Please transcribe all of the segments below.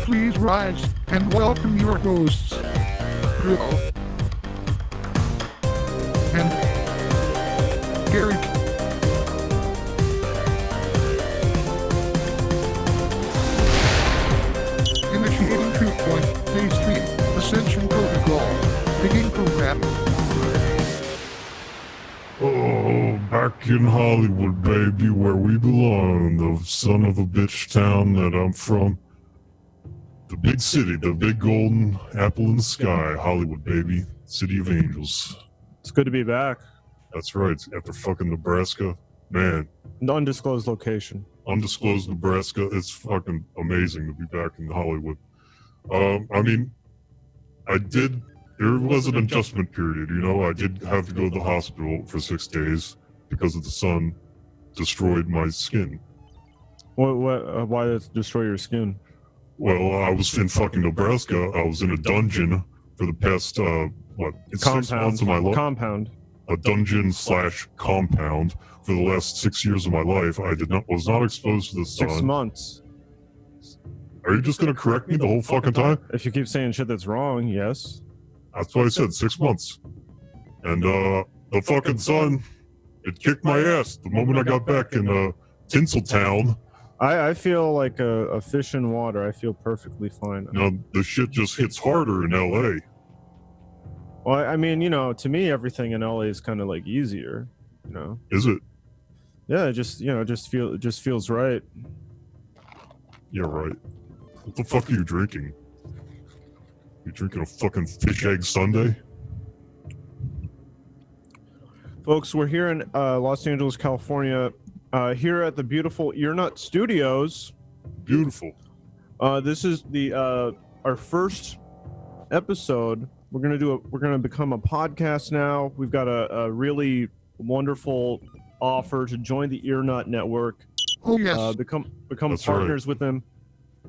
Please rise and welcome your hosts, Dril and Gary. Initiating Truth Point, Phase 3, Ascension Protocol, beginning program. Oh, back in Hollywood, baby, where we belong, the son of a bitch town that I'm from. The big city, the big golden apple in the sky, Hollywood, baby. City of Angels. It's good to be back. That's right, after fucking Nebraska. Man, An undisclosed location. undisclosed Nebraska, it's fucking amazing to be back in Hollywood. There was an adjustment period, you know, I did have to go to the hospital for 6 days because of the sun destroyed my skin. Why did it destroy your skin? Well, I was in fucking Nebraska. I was in a dungeon for the past, 6 months of my life. Compound. A dungeon/compound for the last 6 years of my life. Was not exposed to the sun. 6 months. Are you just gonna correct me the whole fucking time? If you keep saying shit that's wrong, yes. That's what I said, 6 months. And, the fucking sun, it kicked my ass the moment I got back in, Tinseltown. I feel like a fish in water. I feel perfectly fine. Now, the shit just hits harder in LA. Well, I mean, you know, to me, everything in LA is kind of like easier, you know? Is it? Yeah, it just feels right. Yeah, right. What the fuck are you drinking? You drinking a fucking fish egg sundae? Folks, we're here in Los Angeles, California, here at the beautiful Earnut Studios. Beautiful. This is our first episode. We're gonna become a podcast now. We've got a really wonderful offer to join the Earnut Network. Oh yes. Become That's partners with them.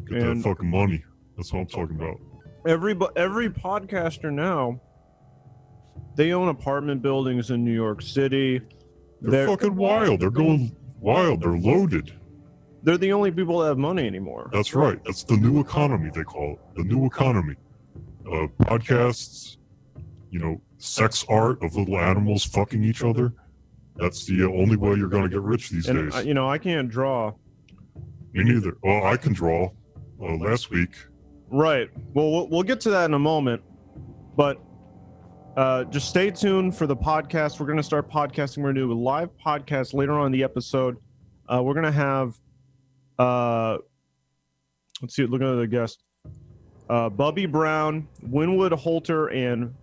Get that fucking money. That's what I'm talking about. Every podcaster now, they own apartment buildings in New York City. They're fucking wild. They're going wild. They're loaded. They're the only people that have money anymore. That's right. That's the new economy, they call it. The new economy. Podcasts, you know, sex art of little animals fucking each other. That's the only way you're going to get rich these days. You know, I can't draw. Me neither. Well, I can draw. Last week. Right. Well, we'll get to that in a moment. But just stay tuned for the podcast. We're going to start podcasting. We're going to do a live podcast later on in the episode. We're going to have, let's see, look at the guest. Bubby Brown, Winwood Holter, and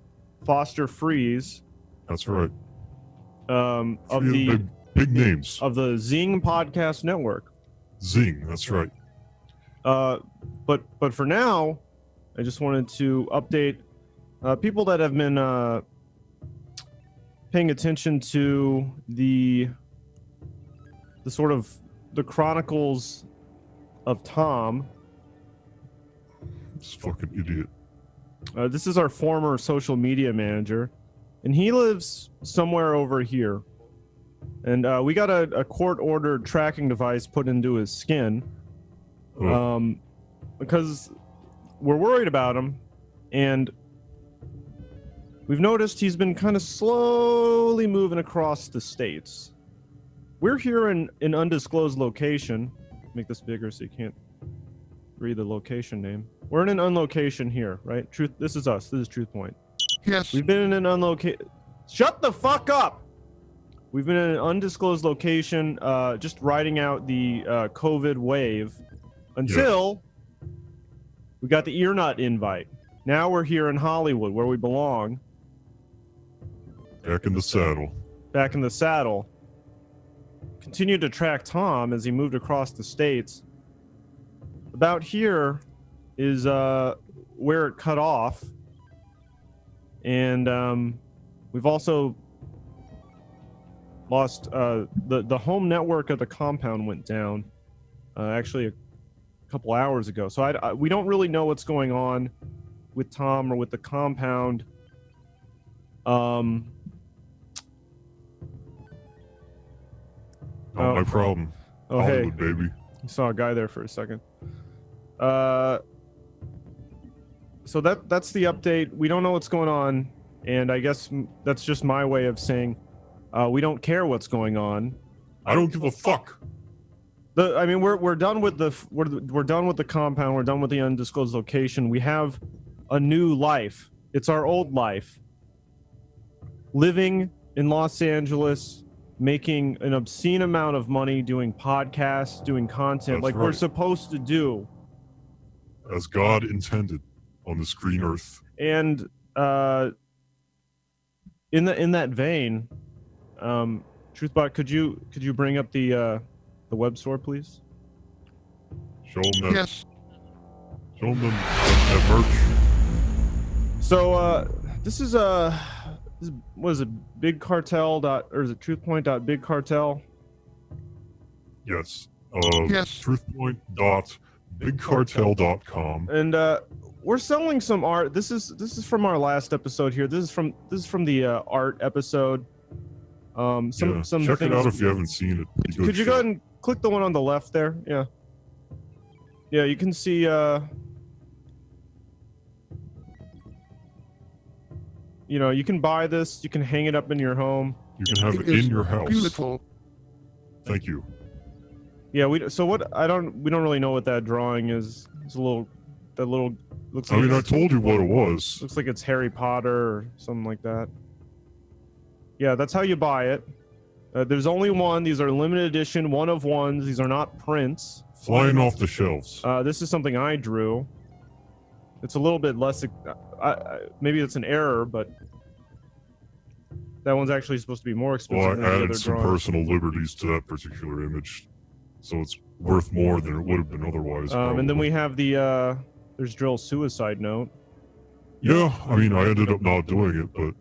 Foster Freeze. That's right. Of the big names of the Zing Podcast Network. Zing, that's right. But for now, I just wanted to update people that have been paying attention to the sort of the chronicles of Tom. This fucking idiot. This is our former social media manager, and he lives somewhere over here. And we got a court-ordered tracking device put into his skin, because we're worried about him, and we've noticed he's been kind of slowly moving across the states. We're here in an undisclosed location. Make this bigger so you can't read the location name. We're in an unlocation here, right? This is us. This is Truth Point. Yes. We've been in an unlocation. Shut the fuck up! We've been in an undisclosed location, just riding out the COVID wave until we got the Earnut invite. Now we're here in Hollywood, where we belong. Back in the saddle. Back in the saddle. Continued to track Tom as he moved across the states. About here is where it cut off. And we've also lost the home network of the compound went down actually a couple hours ago. So we don't really know what's going on with Tom or with the compound. Not my problem. Oh, Hollywood, hey. baby. I saw a guy there for a second. So that's the update. We don't know what's going on, and I guess that's just my way of saying we don't care what's going on. I don't give a fuck. I mean, we're done with we're done with the compound. We're done with the undisclosed location. We have a new life. It's our old life. Living in Los Angeles, making an obscene amount of money, doing podcasts, doing content That's like we're right. supposed to do. As God intended on this green earth. And in that vein, Truthbot, could you bring up the web store, please? Show them that. Yes. Show them that merch. So this is what is it? Big Cartel or is it TruthPoint.Big Cartel? Yes. Yes. TruthPoint.BigCartel.com. And we're selling some art. This is from our last episode here. This is from the art episode. Some Check things. it out if you haven't seen it. Could you go ahead and click the one on the left there? Yeah. Yeah, you can see you know, you can buy this, you can hang it up in your home. You can have it is in your house. Beautiful. Thank you. Yeah, we don't really know what that drawing is. It's looks I like mean, I told you what it was. looks like it's Harry Potter or something like that. Yeah, that's how you buy it. There's only one. These are limited edition, one of ones. These are not prints. Flying off the shelves. This is something I drew. It's a little bit less. Maybe it's an error, but that one's actually supposed to be more expensive Well, than I the other added some drawings. personal liberties to that particular image, so it's worth more than it would have been otherwise. And then probably. we have the there's Dril's suicide note. Yeah, I mean, I ended up not doing it, but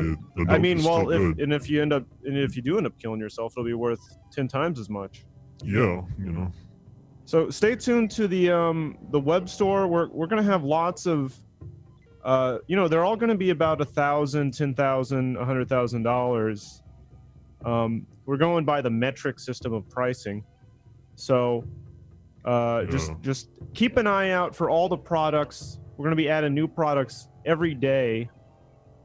the I note mean, is well, still good. if you do end up killing yourself, it'll be worth 10 times as much. Yeah, you know. So stay tuned to the web store. We're gonna have lots of, you know, they're all gonna be about $1,000, $10,000, $100,000. We're going by the metric system of pricing, so just keep an eye out for all the products. We're gonna be adding new products every day,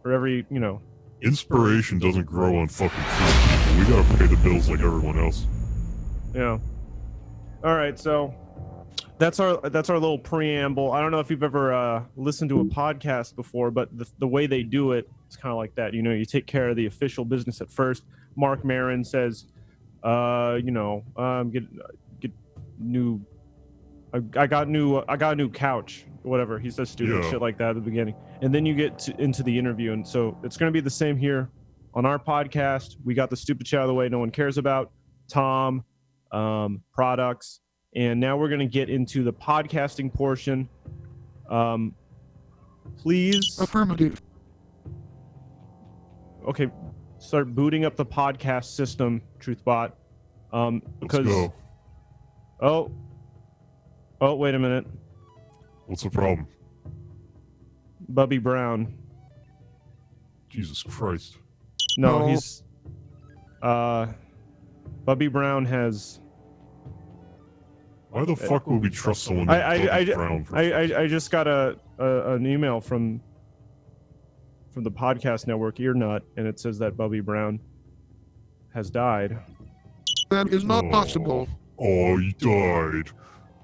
or every, you know. Inspiration doesn't grow on fucking fruit. We gotta pay the bills like everyone else. Yeah. All right, so that's our little preamble. I don't know if you've ever listened to a podcast before, but the way they do it is kind of like that. You know, you take care of the official business at first. Mark Maron says, you know, get new. I got a new couch, whatever. He says stupid shit like that at the beginning, and then you get into the interview. And so it's going to be the same here on our podcast. We got the stupid shit out of the way no one cares about. Tom. Products, and now we're going to get into the podcasting portion. Please, Affirmative. okay, start booting up the podcast system, Truthbot. Because Let's go. oh, wait a minute, What's the problem? Bubby Brown. Jesus Christ. No, No. he's Bubby Brown has. Why the fuck would we trust someone named Bobby Brown? I just got an email from the podcast network Earnut, and it says that Bubby Brown has died. That is not possible. Oh, he died.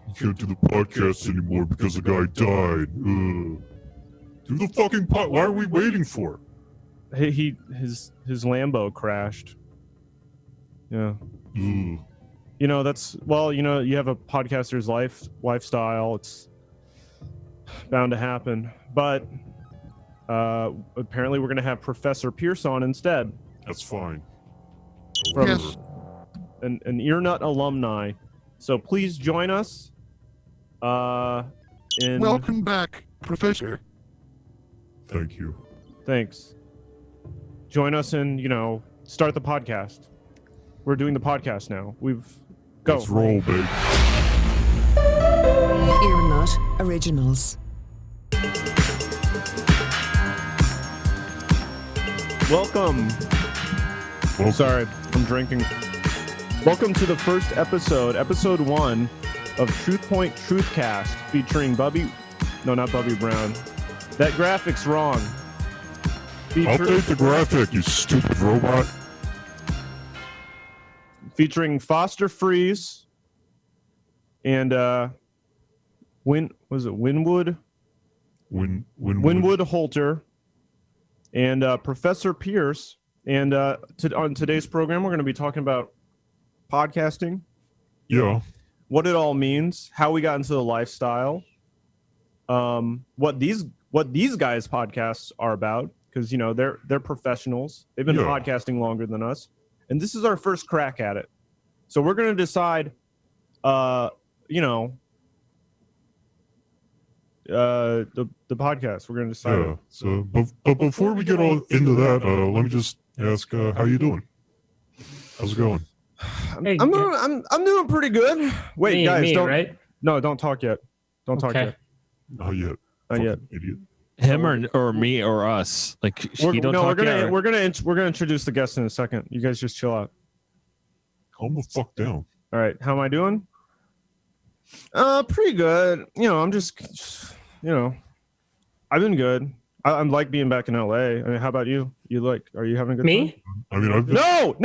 You can't do the podcast anymore because the guy died. Ugh. Do the fucking pod. Why are we waiting for? His Lambo crashed. Yeah. Ugh. You know, that's, well, you know, you have a podcaster's lifestyle. It's bound to happen. But apparently we're going to have Professor Pierce on instead. That's fine. From Yes. an Earnut alumni. So please join us. Welcome back, Professor. Thank you. Thanks. Join us and, you know, start the podcast. We're doing the podcast now. Go. Let's roll, babe. Earnut Originals. Welcome. Well, Sorry, I'm drinking. Welcome to the first episode 1 of TruthPoint Truthcast, featuring not Bubby Brown. That graphic's wrong. Update the graphic, you stupid robot. Featuring Foster Freeze and Winwood Holter and Professor Pierce. And on today's program, we're going to be talking about podcasting. Yeah. What it all means, how we got into the lifestyle, what these guys' podcasts are about, because they're professionals. They've been podcasting longer than us, and this is our first crack at it. So we're going to decide, the podcast. We're going to decide. Yeah. So, but before we get all into that, let me just ask, how you doing? How's it going? I'm doing pretty good. Wait, guys, don't right? No, don't talk yet. Don't talk yet. Not yet. Not yet. Idiot. Him or me or us? Like we're gonna introduce the guest in a second. You guys just chill out. Calm the fuck down. All right, how am I doing? Pretty good. I'm just, I've been good. I'm like being back in LA. I mean, how about you? Are you having a good time? Me? I mean, I've been... No,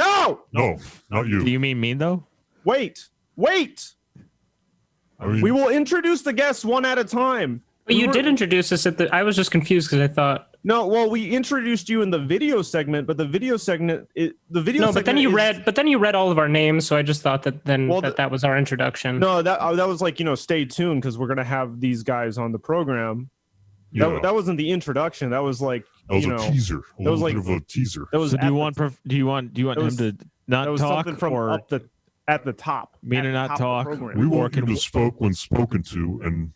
No, not you. Do you mean me though? Wait. I mean, We will introduce the guests one at a time. But you did introduce us I was just confused because I thought. No, well, we introduced you in the video segment, but the video segment, but then you read all of our names, so I just thought that that was our introduction. No, that was like, stay tuned because we're gonna have these guys on the program. yeah. That wasn't the introduction. That was like, That was a teaser. That was like bit of a teaser. That was. So do you want him to not that was talk something from or at the top? me to not talk? We want you to spoke when spoken to, and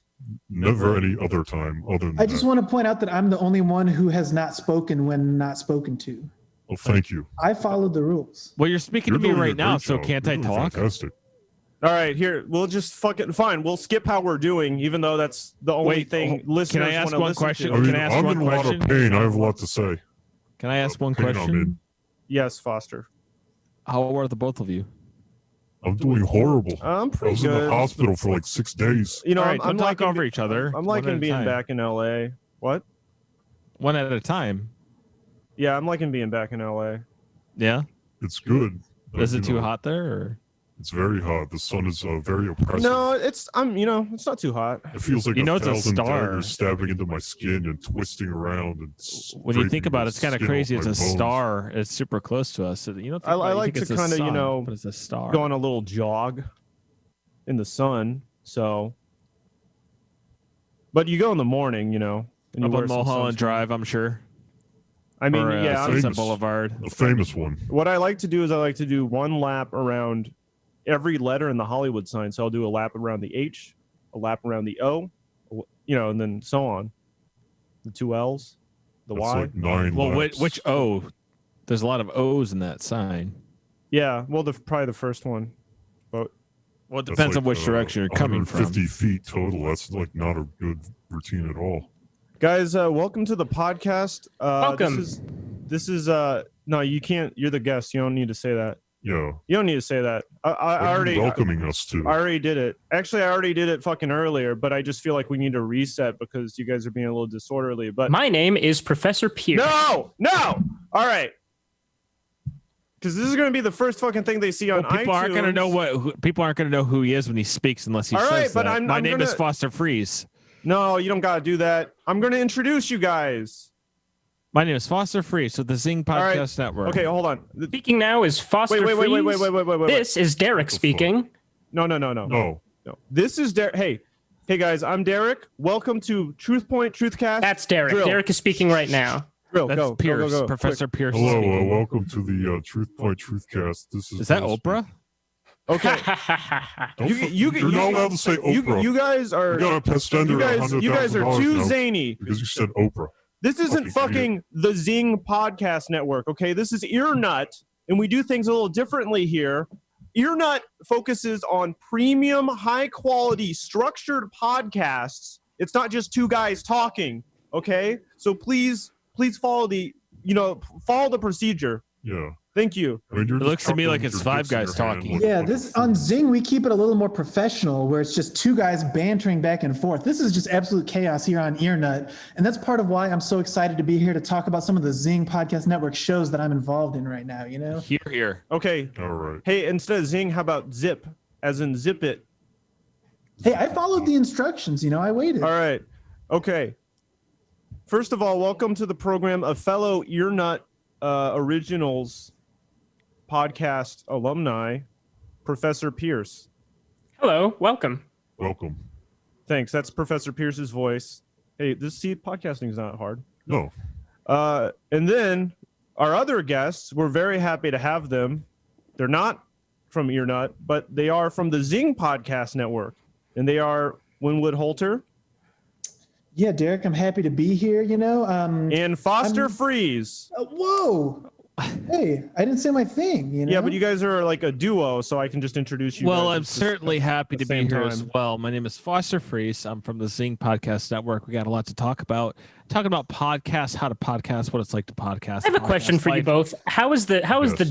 never any other time other than I just want to point out that I'm the only one who has not spoken when not spoken to. Well, thank you. I followed the rules. Well, you're speaking You're to me doing a right now, great so job. can't You're I doing talk? Fantastic. All right, here we'll just fine. We'll skip how we're doing, even though that's the only thing listeners can I ask wanna one listen question? to. I mean, Can I ask I'm one in a lot question? of pain. I have a lot to say. Can I ask one Pain I'm question? in. Yes, Foster. How are the both of you? I'm doing horrible. I'm I pretty was in the good. hospital for like 6 days. All right, I'm don't talk liking over each other. I'm One liking at a being time. back in LA. What? One at a time. Yeah, I'm liking being back in LA. Yeah. It's good. but, Is it you too know, hot there? Or? It's very hot. The sun is very oppressive. No, it's not too hot. It feels like You know it's a 1,000 star. daggers stabbing into my skin and twisting around. And When you think scraping about the it, it's kind of skin crazy. off It's a my bones. star. It's super close to us. So you don't. I like think to it's a kinda, sun, but it's a star. Go on a little jog in the sun. So, but you go in the morning, and you Up wear on some Mulholland sunscreen. Drive, I'm sure. I mean, or, yeah. Sunset famous. Boulevard. The famous one. What I like to do is I like to do one lap around every letter in the Hollywood sign. So I'll do a lap around the H, a lap around the O, and then so on. The 2 L's, the That's Y. like 9 Well, laps. which O? There's a lot of O's in that sign. Yeah, well, probably the first one. Well, it That's depends like, on which direction you're coming from. 150 feet total. That's like not a good routine at all. Guys, welcome to the podcast. Welcome. This is no, you can't. You're the guest. You don't need to say that. Yeah. You don't need to say that. I What are you already welcoming us to. I already did it. Actually, I already did it fucking earlier, but I just feel like we need to reset because you guys are being a little disorderly. But My name is Professor Pierce. no. All right. Because this is going to be the first fucking thing they see on iTunes. People aren't going to know people aren't going to know who he is when he speaks unless he All says right, but that. My name is Foster Freeze. No, you don't got to do that. I'm going to introduce you guys. My name is Foster Freeze with the Zing right. Podcast Network. Okay, hold on. Speaking now is Foster Wait. Freeze. This is Derek speaking. No. No. This is Derek. Hey guys, I'm Derek. Welcome to TruthPoint Truthcast. That's Derek. Dril. Derek is speaking right now. Dril, That's go, Pierce, go. Professor Pierce. Hello. speaking. Welcome to the TruthPoint Truthcast. This Is that Oprah? Okay. You're not allowed to say Oprah. You guys are. You got a spend You guys are $100,000 too now zany. because you said Oprah. This isn't Fucking fucking the Zing Podcast Network, okay? This is Earnut, and we do things a little differently here. Earnut focuses on premium, high-quality, structured podcasts. It's not just two guys talking, okay? So please follow the procedure. Yeah. Thank you. I mean, you're It just looks to me chuckling like with it's your five dicks in guys your hand talking. looking Yeah, like a this on fool. Zing we keep it a little more professional, where it's just two guys bantering back and forth. This is just absolute chaos here on Earnut, and that's part of why I'm so excited to be here to talk about some of the Zing Podcast Network shows that I'm involved in right now. You know, Here. Okay. All right. Hey, instead of Zing, how about Zip, as in zip it? hey, I followed the instructions. You know, I waited. All right. Okay. First of all, welcome to the program, a fellow Earnut Originals podcast alumni, Professor Pierce. Hello, welcome. Welcome. Thanks. That's Professor Pierce's voice. Hey, podcasting is not hard. No. And then our other guests, we're very happy to have them. They're not from Earnut, but they are from the Zing Podcast Network, and they are Winwood Holter Yeah, Derek, I'm happy to be here. You know, and Foster Freeze. whoa, hey, I didn't say my thing. You know, Yeah, but you guys are like a duo, so I can just introduce you. Well, guys I'm at certainly happy the to be same here as time. well. My name is Foster Freeze. I'm from the Zing Podcast Network. We got a lot to talk about. Talking about podcasts, how to podcast, what it's like to podcast. I have a question for you both. How is the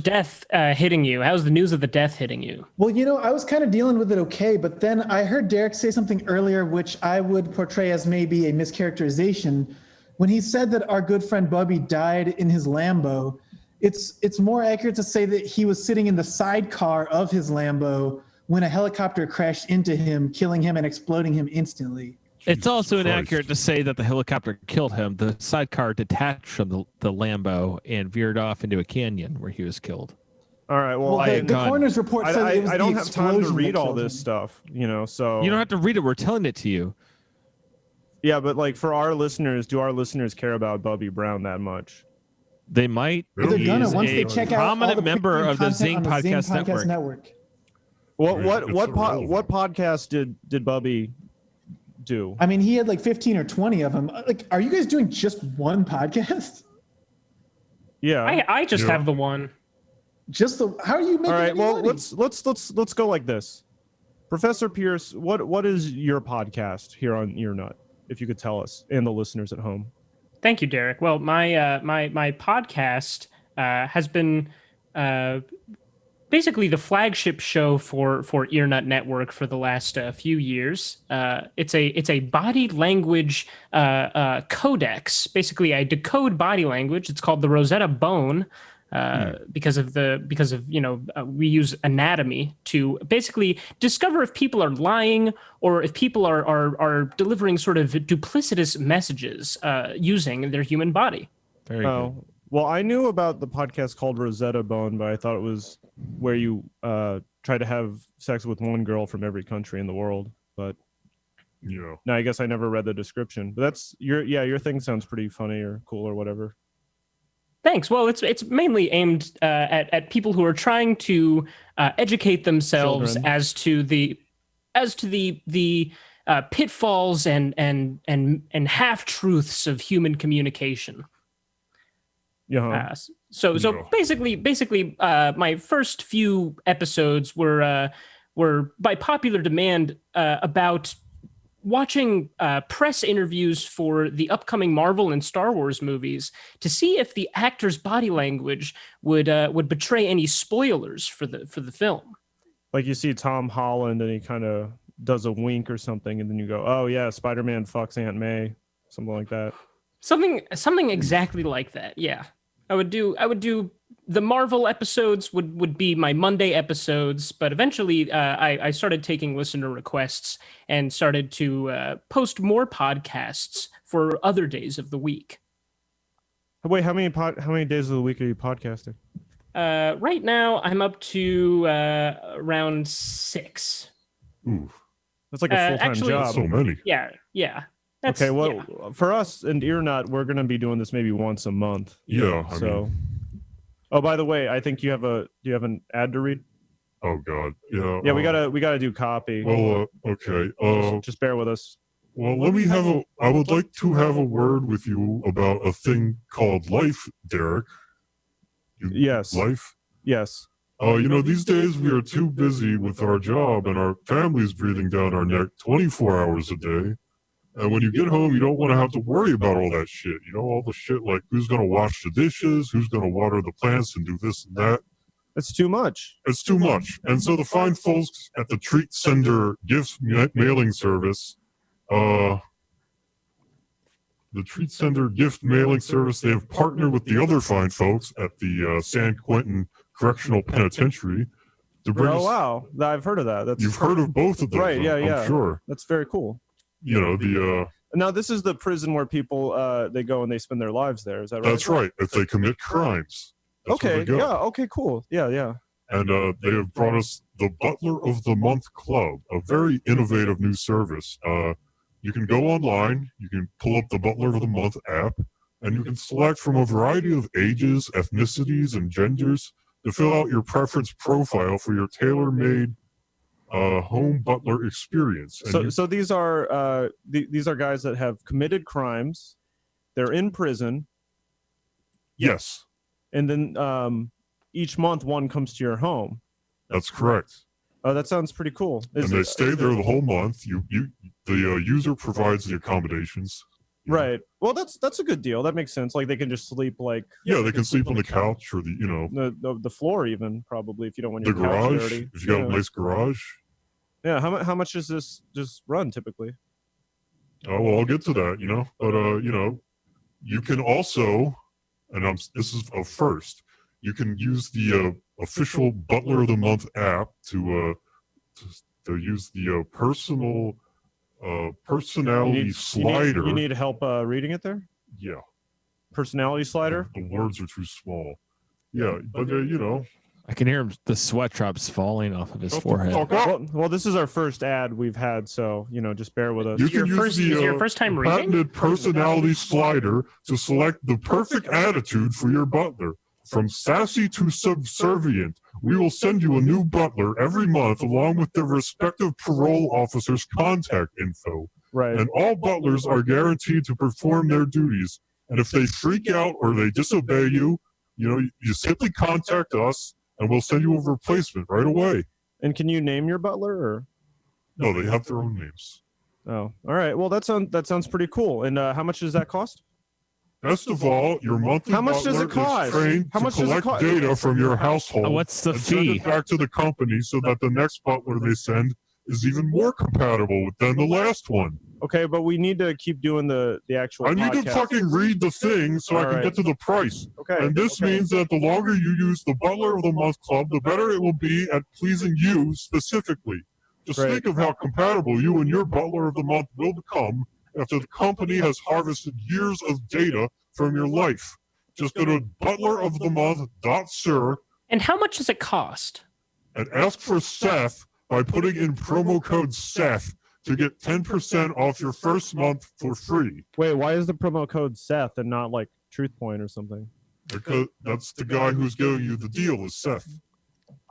death hitting you? How's the news of the death hitting you? Well, you know, I was kind of dealing with it okay, but then I heard Derek say something earlier, which I would portray as maybe a mischaracterization. When he said that our good friend Bubby died in his Lambo, it's more accurate to say that he was sitting in the sidecar of his Lambo when a helicopter crashed into him, killing him and exploding him instantly. It's also Christ. inaccurate to say that the helicopter killed him. The sidecar detached from the Lambo and veered off into a canyon where he was killed. All right. Well, the coroner's report said that it was I the don't have time to explosion read that all killed this him. stuff, you know. So You don't have to read it. We're telling it to you. yeah, but like for our listeners, do our listeners care about Bubby Brown that much? They might. They're They're gonna He's once a they check out all prominent the member premium of the content Zing on the Podcast Zing Network. Network. What podcast did Bubby do? I mean, he had like 15 or 20 of them. Like, are you guys doing just one podcast? Yeah. I just Yeah. have the one. Just the? How are you making? All right. any Well, money? let's go like this. Professor Pierce, what is your podcast here on Earnut? If you could tell us and the listeners at home. Thank you, Derek. Well, my podcast has been basically the flagship show for Earnut Network for the last few years. It's a body language codex. Basically, I decode body language. It's called the Rosetta Bone. Because of we use anatomy to basically discover if people are lying or if people are delivering sort of duplicitous messages using their human body. Very good. Oh, well, I knew about the podcast called Rosetta Bone, but I thought it was where you try to have sex with one girl from every country in the world. But Yeah. no, I guess I never read the description. But that's your thing sounds pretty funny or cool or whatever. Thanks. Well, it's mainly aimed at people who are trying to educate themselves Children. as to the pitfalls and half truths of human communication. Yeah. So Yeah. basically, my first few episodes were by popular demand about watching press interviews for the upcoming Marvel and Star Wars movies to see if the actor's body language would betray any spoilers for the film. Like you see Tom Holland and he kind of does a wink or something, and then you go, "Oh yeah, Spider-Man fucks Aunt May," something like that. Something exactly like that. Yeah, I would do. The Marvel episodes would be my Monday episodes, but eventually I started taking listener requests and started to post more podcasts for other days of the week. Wait, how many days of the week are you podcasting? Right now, I'm up to around 6. Ooh. That's like a full-time actually- job. So many. Yeah. That's, Okay, well, yeah. for us and Earnut, we're gonna be doing this maybe once a month. Yeah. I So, mean, oh, by the way, I think do you have an ad to read? oh God. Yeah. Yeah, we gotta do copy. Well, okay. Just bear with us. Well, I would like to have a word with you about a thing called life, Derek. Yes. Life? Yes. These days we are too busy with our job and our families breathing down our neck 24 hours a day. And when you get home, you don't want to have to worry about all that shit. You know, all the shit like who's going to wash the dishes, who's going to water the plants and do this and that. That's too much. It's too much. And so the fine folks at the Treat Sender Gifts Mailing Service, the Treat Sender Gift Mailing Service, they have partnered with the other fine folks at the San Quentin Correctional Penitentiary to bring us. Wow, I've heard of that. You've heard of both of those, right? Yeah, I'm sure. That's very cool. You know, now this is the prison where people they go and they spend their lives there. Is that right? That's right. If they commit crimes. Okay. Yeah. Okay. Cool. Yeah. And they have brought us the Butler of the Month Club, a very innovative new service. You can go online, you can pull up the Butler of the Month app, and you can select from a variety of ages, ethnicities, and genders to fill out your preference profile for your tailor-made home butler experience. And so these are guys that have committed crimes. They're in prison. Yes. And then each month one comes to your home. That's correct. Oh, that sounds pretty cool. And they stay there the whole month. The user provides the accommodations. Right. Well, that's a good deal. That makes sense. Like they can just sleep like. Yeah, they can sleep on the couch or the floor even probably if you don't want the your couch garage. dirty. If you got a nice garage. Yeah. How much does this just run typically? Oh well, I'll get to that. But you can also, and this is a first. You can use the official Butler of the Month app to use the personality slider. You need help reading it there? Yeah. Personality slider? The words are too small. Yeah, but I can hear the sweat drops falling off of his forehead. Well, this is our first ad we've had, so just bear with us. You can use your first time reading? patented personality slider to select the perfect attitude for your butler. From sassy to subservient, we will send you a new butler every month along with their respective parole officer's contact info. Right. And all butlers are guaranteed to perform their duties. And if they freak out or they disobey you, you simply contact us and we'll send you a replacement right away. And can you name your butler or? No, they have their own names. Oh, all right. Well, that sounds pretty cool. And how much does that cost? Best of all, your monthly How much does it cost? Trained to collect data from your household. What's the and send fee? it back to the company so that the next butler they send is even more compatible than the last one. Okay, but we need to keep doing the actual I need to fucking read the thing so I can get to the price. Okay. And this means that the longer you use the Butler of the Month Club, the better it will be at pleasing you specifically. Just think of how compatible you and your Butler of the Month will become after the company has harvested years of data from your life. Just go to butlerofthemonth.sir And how much does it cost? and ask for Seth by putting in promo code Seth to get 10% off your first month for free. Wait, why is the promo code Seth and not like TruthPoint or something? Because that's the guy who's giving you the deal is Seth.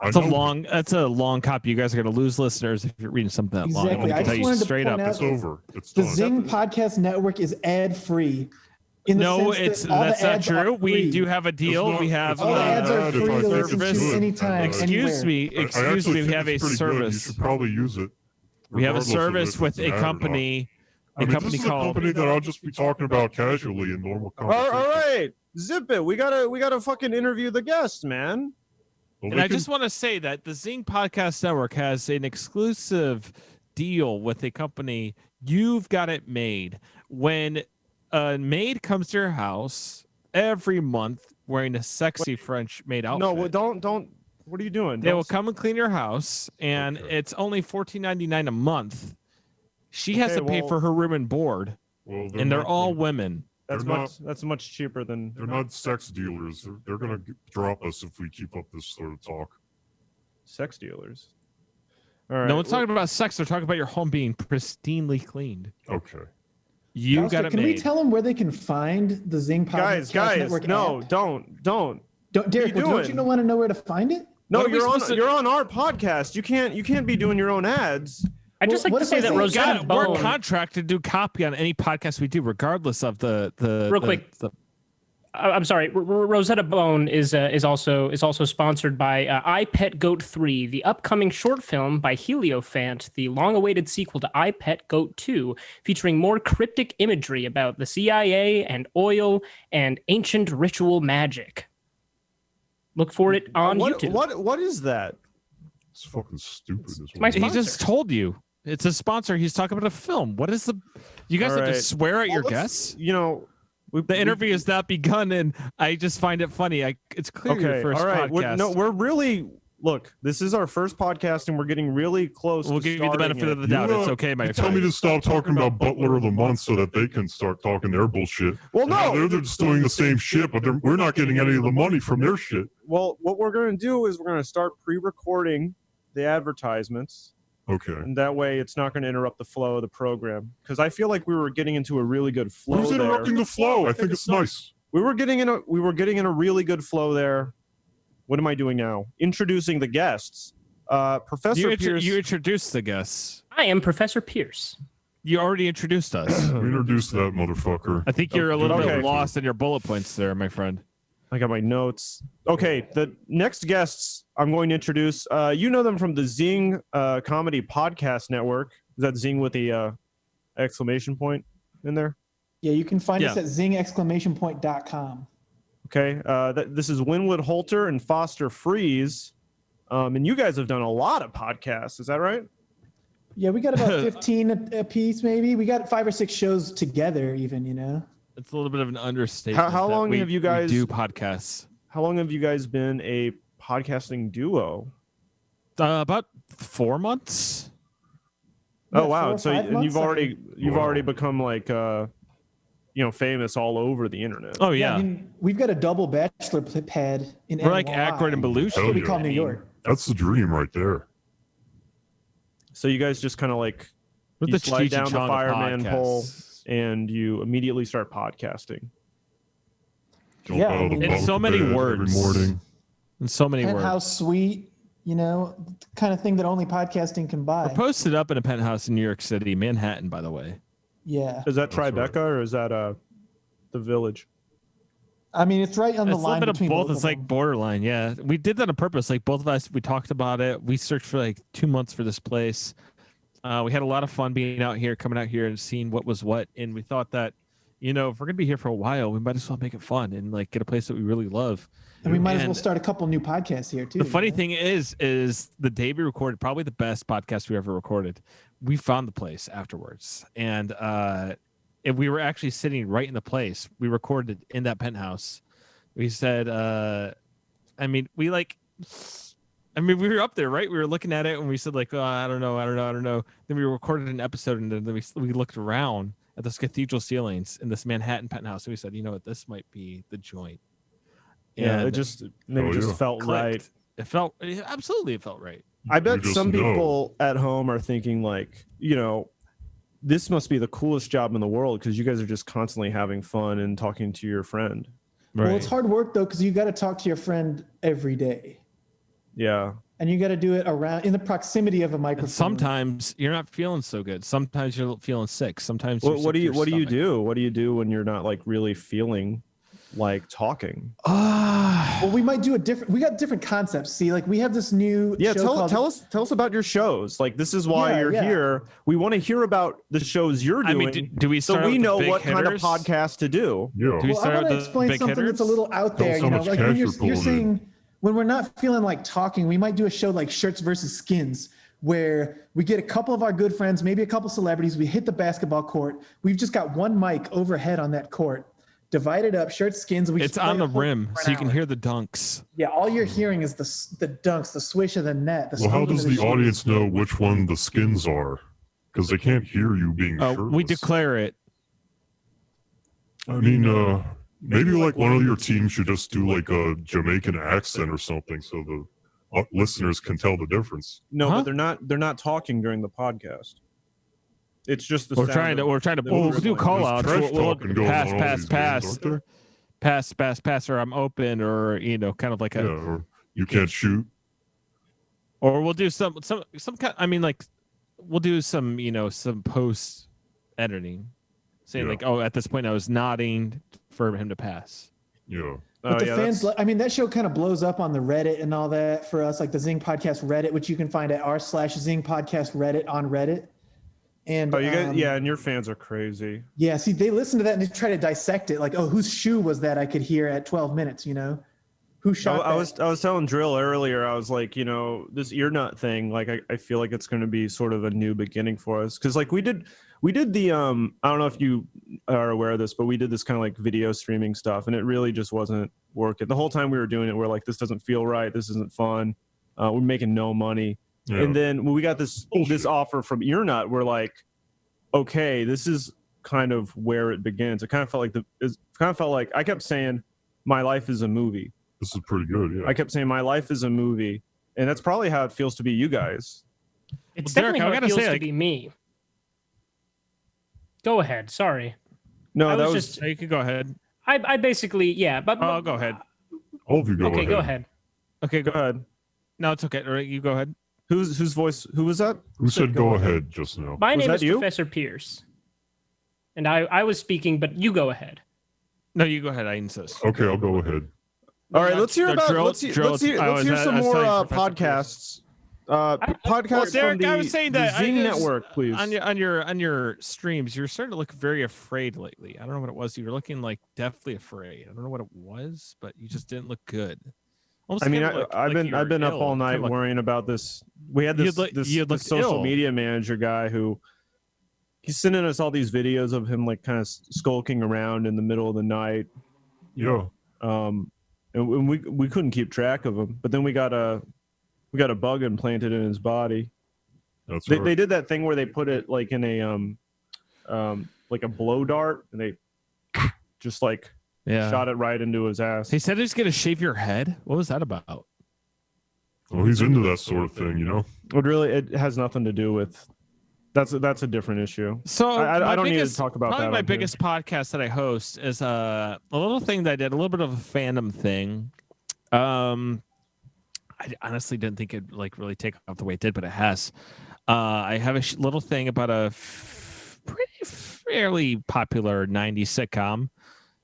That's a long copy. You guys are going to lose listeners if you're reading something that long. Exactly. I'm I going to tell just you wanted to straight up. point out It's over. It's The done. Zing Podcast Network is ad-free. No, that's not true. We do have a deal. We have All the ads are if I free to think listen it's to good. anytime, Excuse anywhere. me. I Excuse actually me. We think have a it's pretty good. You service. should probably use it. We have a regardless of service if with it's a an ad or not. company. I mean, company this is called. a company that I'll just be talking about casually in normal All conversation. right, zip it. We gotta fucking interview the guest, man. Well, And I just want to say that the Zing Podcast Network has an exclusive deal with a company. You've got it made. When a maid comes to your house every month wearing a sexy French maid outfit. No, well, don't. What are you doing? They will come and clean your house, and it's only $14.99 a month. She has to pay for her room and board, and they're all women. That's much cheaper than. They're not sex dealers. They're gonna drop us if we keep up this sort of talk. Sex dealers. All right. No one's talking about sex. They're talking about your home being pristinely cleaned. Okay. You Alistair, got it can made. we tell them where they can find the Zing Podcast Guys, Network no, app? don't. Derek, What are you don't you doing? want to know where to find it? No, What are we supposed to- you're on our podcast. You can't be doing your own ads. I just like what to if say I that say- Rosetta We're Bone. contracted to do copy on any podcast we do, regardless of the Real quick. I'm sorry. Rosetta Bone is also sponsored by I Pet Goat 3, the upcoming short film by Heliofant, the long-awaited sequel to I Pet Goat 2, featuring more cryptic imagery about the CIA and oil and ancient ritual magic. Look for it on YouTube. What is that? It's fucking stupid. As my well. He sponsor. just told you. It's a sponsor. He's talking about a film. What is the... You guys All have to right. swear at your Let's- guests? You know, The interview has not begun, and I just find it funny. It's clear your okay. first All right. podcast. We're really look. This is our first podcast, and we're getting really close. We'll to give you the starting benefit it. of the doubt. It's okay, my You tell friend. me to stop talking about Butler of the Month so that they can start talking their bullshit. Well, Now no. they're just doing the same shit, but we're not getting any of the money from their shit. Well, what we're going to do is we're going to start pre-recording the advertisements, Okay. and that way it's not going to interrupt the flow of the program. Because I feel like we were getting into a really good flow Who's there. interrupting the flow? I think it's nice. We were getting in a really good flow there. What am I doing now? Introducing the guests. Professor Pierce. You introduced the guests. I am Professor Pierce. You already introduced us. We introduced that motherfucker. I think you're a little Okay. bit lost in your bullet points there, my friend. I got my notes. Okay, the next guests I'm going to introduce. You know them from the Zing Comedy Podcast Network. Is that Zing with the exclamation point in there? Yeah, you can find us Yeah. at zing!.com. Okay, this is Winwood Holter and Foster Freeze. And you guys have done a lot of podcasts. Is that right? Yeah, we got about 15 a piece, maybe. We got 5 or 6 shows together, even, you know? It's a little bit of an understatement. How that long we- have you we guys- do podcasts? How long have you guys been a podcasting duo? About 4 months. Oh Yeah, wow! 4 or So 5 and months, you've already Wow. become like famous all over the internet. Oh yeah, I mean, we've got a double bachelor pad in we're like NY. Aykroyd and Belushi. That's what we Hell call yeah. New York. That's the dream right there. So you guys just kind of like With you the slide Cheech down and the Chong of fireman pole podcasts. and you immediately start podcasting. Jump Yeah, out I of the mean- In bunk so many bed words. every morning. In so many words. Penthouse suite, you know, the kind of thing that only podcasting can buy. We're posted up in a penthouse in New York City, Manhattan, by the way. Yeah. Is that That's right. Tribeca or is that the Village? I mean, it's right on the It's a little line bit of between both. It's of like them. borderline. Yeah, we did that on purpose. Like both of us, we talked about it. We searched for like 2 months for this place. We had a lot of fun being out here, coming out here and seeing what was what. And we thought that, if we're gonna be here for a while, we might as well make it fun and like get a place that we really love. And we might as well And start a couple new podcasts here, too. The you funny know? thing is the day we recorded, probably the best podcast we ever recorded. We found the place afterwards, and we were actually sitting right in the place. We recorded in that penthouse. We said, we were up there, right? We were looking at it, and we said, like, oh, I don't know. Then we recorded an episode, and then we looked around at this cathedral ceilings in this Manhattan penthouse, and we said, you know what, this might be the joint. Yeah, And it just maybe Oh, just yeah. felt right. clicked. Absolutely, it felt right. I bet just some know. people at home are thinking like, this must be the coolest job in the world because you guys are just constantly having fun and talking to your friend. Well, it's hard work, though, because you got to talk to your friend every day. Yeah. And you got to do it around in the proximity of a microphone. And sometimes you're not feeling so good. Sometimes you're feeling sick. Sometimes you're What do sick you to what do your you stomach. do? What do you do when you're not like really feeling like talking? Well, we might do we got different concepts. See, like we have this new Yeah, show tell us about your shows. Like this is why Yeah, you're yeah. here. We want to hear about the shows you're I doing. mean, do we so start we out with the know big what kind of hitters? podcast to do. Yeah. Do we Well, I start want with to the explain big something hitters? that's a little out Tell there. us You how know, much like cash when you're you're pulling in. saying when we're not feeling like talking, we might do a show like Shirts versus Skins, where we get a couple of our good friends, maybe a couple celebrities. We hit the basketball court. We've just got one mic overhead on that court, divided up, shirts, skins. And we It's just play on the a whole rim, for an so you can hour. hear the dunks. Yeah, all you're hearing is the dunks, the swish of the net. The Well, how stomping does of the shoes. audience know which one the skins are? Because they can't hear you being shirtless. We declare it. I mean, maybe like one of your teams should just do like a Jamaican accent or something, so the listeners can tell the difference. No, Huh? but they're not talking during the podcast. It's just the We're sound trying to. of- We're trying to. the We'll do dribbling. call There's outs. trash We'll talking going pass, on all pass, these games, pass, aren't there? pass, or I'm open, or kind of like Yeah, a, or you can't shoot. or we'll do some kind. I mean, like we'll do some some post editing, saying Yeah. like, oh, at this point I was nodding for him to pass. Yeah. But the yeah, fans, that's- I mean, that show kind of blows up on the Reddit and all that for us, like the Zing Podcast Reddit, which you can find at r/Zing Podcast Reddit on Reddit. And Oh, you guys, yeah, and your fans are crazy. yeah, see, they listen to that and they try to dissect it. Like, oh, whose shoe was that? I could hear at 12 minutes. Who shot I that? was telling Dril earlier. I was like, this ear nut thing. Like, I feel like it's going to be sort of a new beginning for us because like we did the I don't know if you are aware of this, but we did this kind of like video streaming stuff, and it really just wasn't working. The whole time we were doing it, we're like, this doesn't feel right. This isn't fun. We're making no money. Yeah. And then when we got this offer from Ear Nut, we're like, okay, this is kind of where it begins. It kind of felt like I kept saying, my life is a movie. This is pretty good. Yeah. I kept saying, my life is a movie, and that's probably how it feels to be you guys. It's Well, Derek, definitely I how it gotta feels say, to like- be me. Go ahead. Sorry. No, I that was was just- So you could go ahead. I basically, yeah, but Oh, go ahead. All of you go okay, ahead. go ahead. Okay, go ahead. No, it's okay. All right, you go ahead. Whose voice? Who was that? Who said go ahead just now? My Was name that is you? Professor Pierce, and I was speaking, but you go ahead. No, you go ahead. I insist. Okay, I'll go ahead. All right, No, let's hear no, about Dril- let's hear Dril- some I was more telling Professor podcasts. Well, Podcasts Derek, from I was saying the that Zing I just- Network, please. on your streams, you're starting to look very afraid lately. I don't know what it was. You were looking like deathly afraid. I don't know what it was, but you just didn't look good. Almost I mean, kinda looked I've like been I've been up ill. all Kinda night looked- worrying about this. We had this you'd looked social ill. media manager guy who he's sending us all these videos of him like kind of skulking around in the middle of the night. Yeah. And we couldn't keep track of him. But then we got a bug implanted in his body. That's They, right. they did that thing where they put it like in a like a blow dart, and they just like Yeah. shot it right into his ass. He said he's gonna shave your head. What was that about? Well, he's into that sort of thing, you know? It has nothing to do with. That's a different issue. So I my don't need to biggest- talk about probably that my on here. biggest podcast that I host is a little thing that I did, a little bit of a fandom thing. I honestly didn't think it'd like really take off the way it did, but it has. I have a little thing about a pretty fairly popular 90s sitcom.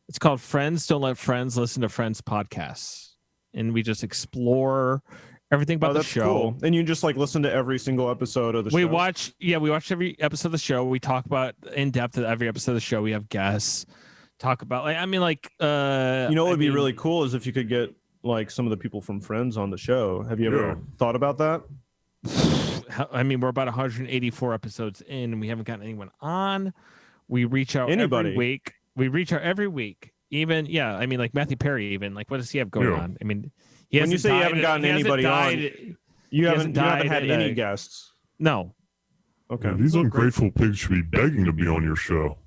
It's called Friends Don't Let Friends Listen to Friends podcasts, and we just explore everything about Oh, the that's show. cool. And you just like listen to every single episode of the We show. watch every episode of the show. We talk about in depth of every episode of the show. We have guests talk about You know what would be really cool is if you could get like some of the people from Friends on the show. Have you ever Yeah. thought about that? I mean, we're about 184 episodes in, and we haven't gotten anyone on. We reach out Anybody. every week. We reach out every week. Even I mean, like Matthew Perry. Even like, what does he have going Yeah. on? I mean, he When you hasn't say you died- haven't gotten he hasn't anybody on, died- You hasn't haven't had died any in a- guests. No, Okay. Yeah, these ungrateful pigs should be begging to be on your show.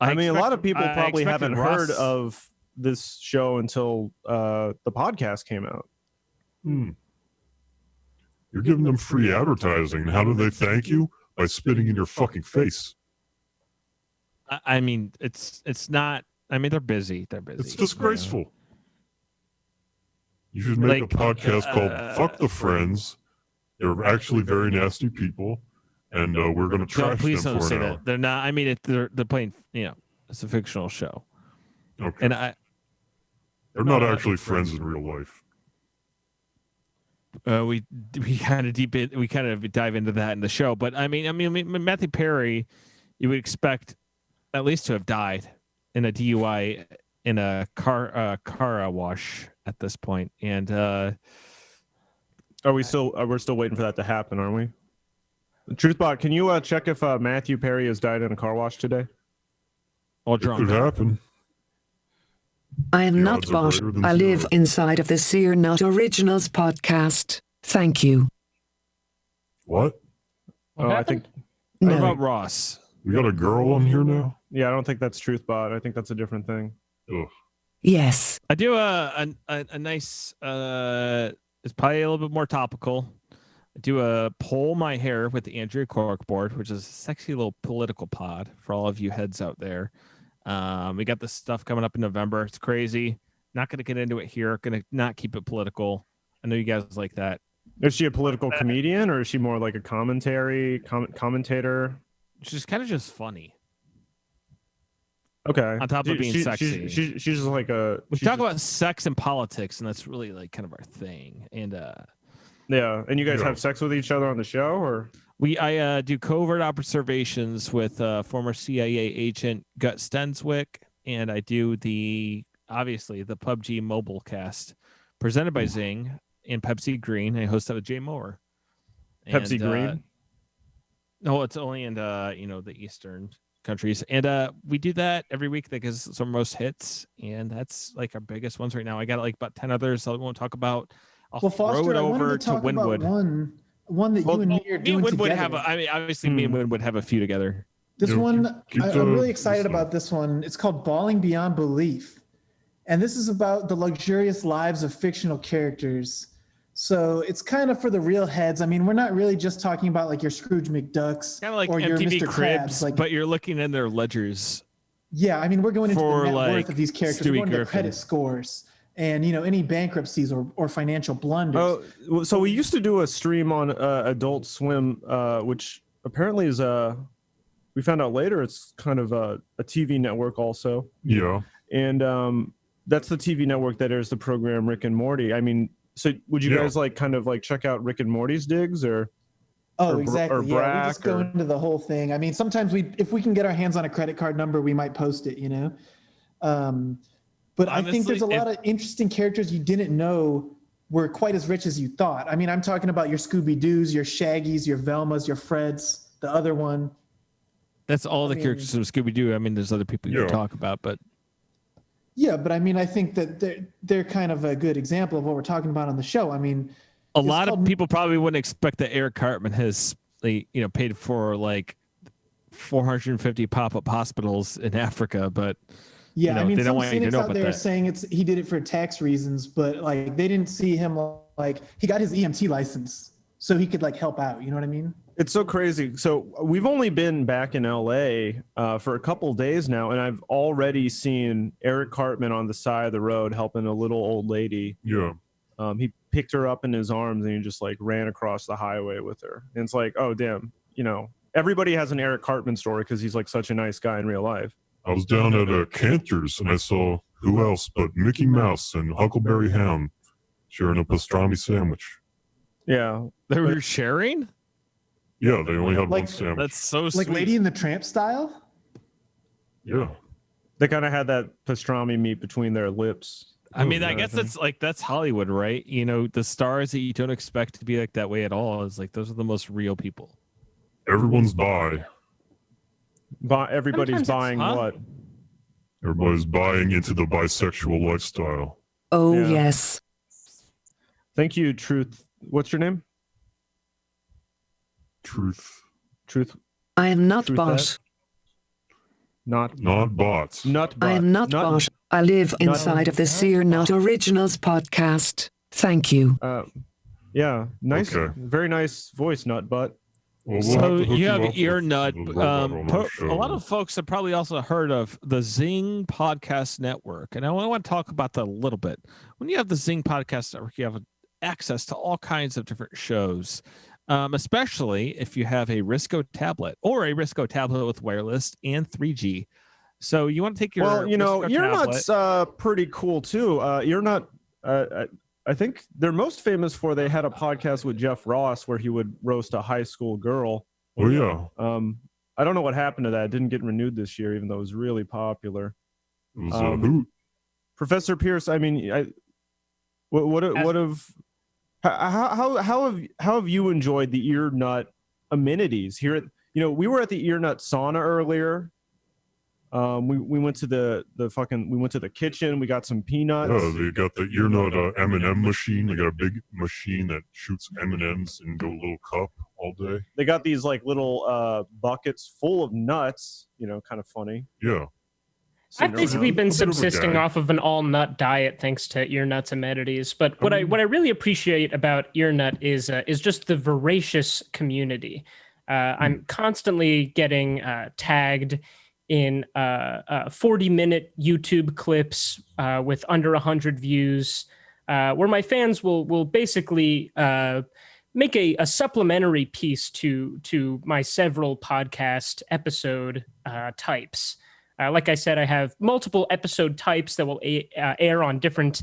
I mean, a lot of people I probably expected haven't heard Russ- of this show until the podcast came out. You're giving them free advertising. And how do they thank you? By spitting in your fucking face. I mean, it's not. I mean, they're busy. They're busy. It's disgraceful. You should make a podcast called Fuck the Friends. They're actually very nasty people. And we're going to No, trash please them don't for say an hour. that. They're not. I mean, they're playing. It's a fictional show, Okay. and They're not actually friends in real life. we kind of dive into that in the show. But I mean, Matthew Perry, you would expect at least to have died in a DUI in a car wash at this point, and We're still waiting for that to happen, aren't we? Truthbot, can you check if Matthew Perry has died in a car wash today? all It drunk. could happen. I am The not odds are bot. greater than I live zero. inside of the Seer Not Originals podcast. Thank you. What? What I happened? think What No. about Ross? We got a girl on here now? I don't think that's Truthbot. I think that's a different thing. Ugh. Yes. I do a nice. It's probably a little bit more topical. I do a Pull My Hair with the Andrea Corkboard, which is a sexy little political pod for all of you heads out there. We got this stuff coming up in November. It's crazy. Not going to get into it here. Going to not keep it political. I know you guys like that. Is she a political comedian, or is she more like a commentator? It's just kind of just funny. Okay. On top of being sexy. She's just like a. We she's talk just- about sex and politics, and that's really like kind of our thing. And Yeah, and you guys Yeah. have sex with each other on the show, or? I do covert observations with former CIA agent Gut Stenswick, and I do obviously the PUBG mobile cast presented by Zing and Pepsi Green. I host that with Jay Moore. Pepsi Green? No, it's only in the Eastern countries, and we do that every week. That gives us our most hits, and that's like our biggest ones right now. I got like about 10 others I won't talk about. I'll Well, throw Foster, it I wanted over to talk about Winwood. one that you and me are doing Winwood together. obviously me and Winwood have a few together. This Yeah, one, keep I'm really the- excited this one. about this one. It's called Balling Beyond Belief. And this is about the luxurious lives of fictional characters. So it's kind of for the real heads. I mean, we're not really just talking about like your Scrooge McDucks Kind of like or your MTV Mr. Cribs, Krabs. Like, but you're looking in their ledgers. yeah, I mean, we're going into the for, net like, worth of these characters. We're Stewie going to Griffin. credit scores and, any bankruptcies or financial blunders. Oh, well, so we used to do a stream on Adult Swim, which apparently is we found out later it's kind of a TV network also, Yeah. and that's the TV network that airs the program Rick and Morty. I mean, so would you Yeah. guys like kind of like check out Rick and Morty's digs or? Oh, or exactly. Yeah, we Brack just go or- into the whole thing. I mean, sometimes if we can get our hands on a credit card number, we might post it, But I think there's a Honestly, lot of interesting characters you didn't know were quite as rich as you thought. I mean, I'm talking about your Scooby-Doos, your Shaggys, your Velmas, your Freds, the other one. That's all I the mean- characters from Scooby Doo. I mean, there's other people you Yeah. can talk about, but Yeah, but I mean, I think that they're kind of a good example of what we're talking about on the show. I mean, a It's lot of called- people probably wouldn't expect that Eric Cartman has, like, paid for like 450 pop-up hospitals in Africa, but yeah, I mean, they don't some want you to cynics know out about there are that. saying he did it for tax reasons, but like they didn't see him like he got his EMT license so he could like help out. You know what I mean? It's so crazy. So we've only been back in LA for a couple days now, and I've already seen Eric Cartman on the side of the road helping a little old lady. Yeah. He picked her up in his arms and he just like ran across the highway with her. And it's like, oh damn, everybody has an Eric Cartman story because he's like such a nice guy in real life. I was down at Cantor's and I saw who else but Mickey Mouse and Huckleberry Hound sharing a pastrami sandwich. Yeah, they were sharing. Yeah, they only had Like- one sandwich. That's so Like sweet. Lady in the Tramp style. Yeah. they kind of had that pastrami meat between their lips. I mean, Oh, I yeah, guess I think- that's like that's Hollywood, right? The stars that you don't expect to be like that way at all is like those are the most real people. Everyone's bi. Everybody's Sometimes it's- buying huh? what? Everybody's buying into the bisexual lifestyle. Oh, Yeah. yes. Thank you, Truth. What's your name? Truth. Truth. I am not Truth bot. Not. Not bots. Not. I am not bot. I live inside of the Seer Not Originals podcast. Thank you. Yeah. Nice. Okay. Very nice voice, Nut Butt. Well, we'll So have to hook you have up with ear the nut. robot on our A show. lot of folks have probably also heard of the Zing Podcast Network, and I want to talk about that a little bit. When you have the Zing Podcast Network, you have access to all kinds of different shows, especially if you have a Risco tablet or a Risco tablet with wireless and 3G. So you want to take your Well, Risco Ear tablet. Nut's pretty cool too. Ear Nut. I think they're most famous for they had a podcast with Jeff Ross where he would roast a high school girl. Oh, yeah. I don't know what happened to that. It didn't get renewed this year, even though it was really popular. It was a hoot. Professor Pierce, I mean, how have you enjoyed the Ear Nut amenities here? We were at the Ear Nut sauna earlier. We went to the kitchen. We got some peanuts. Yeah, they got the ear nut M&M machine. They got a big machine that shoots M&Ms into a little cup all day. They got these like little buckets full of nuts. Kind of funny. Yeah. I've basically been a bit of a subsisting gag. off of an all nut diet thanks to Ear Nut's amenities. But what I really appreciate about Ear Nut is just the voracious community. I'm constantly getting tagged in 40-minute YouTube clips with under 100 views, where my fans will basically make a supplementary piece to my several podcast episode types. Like I said, I have multiple episode types that will air on different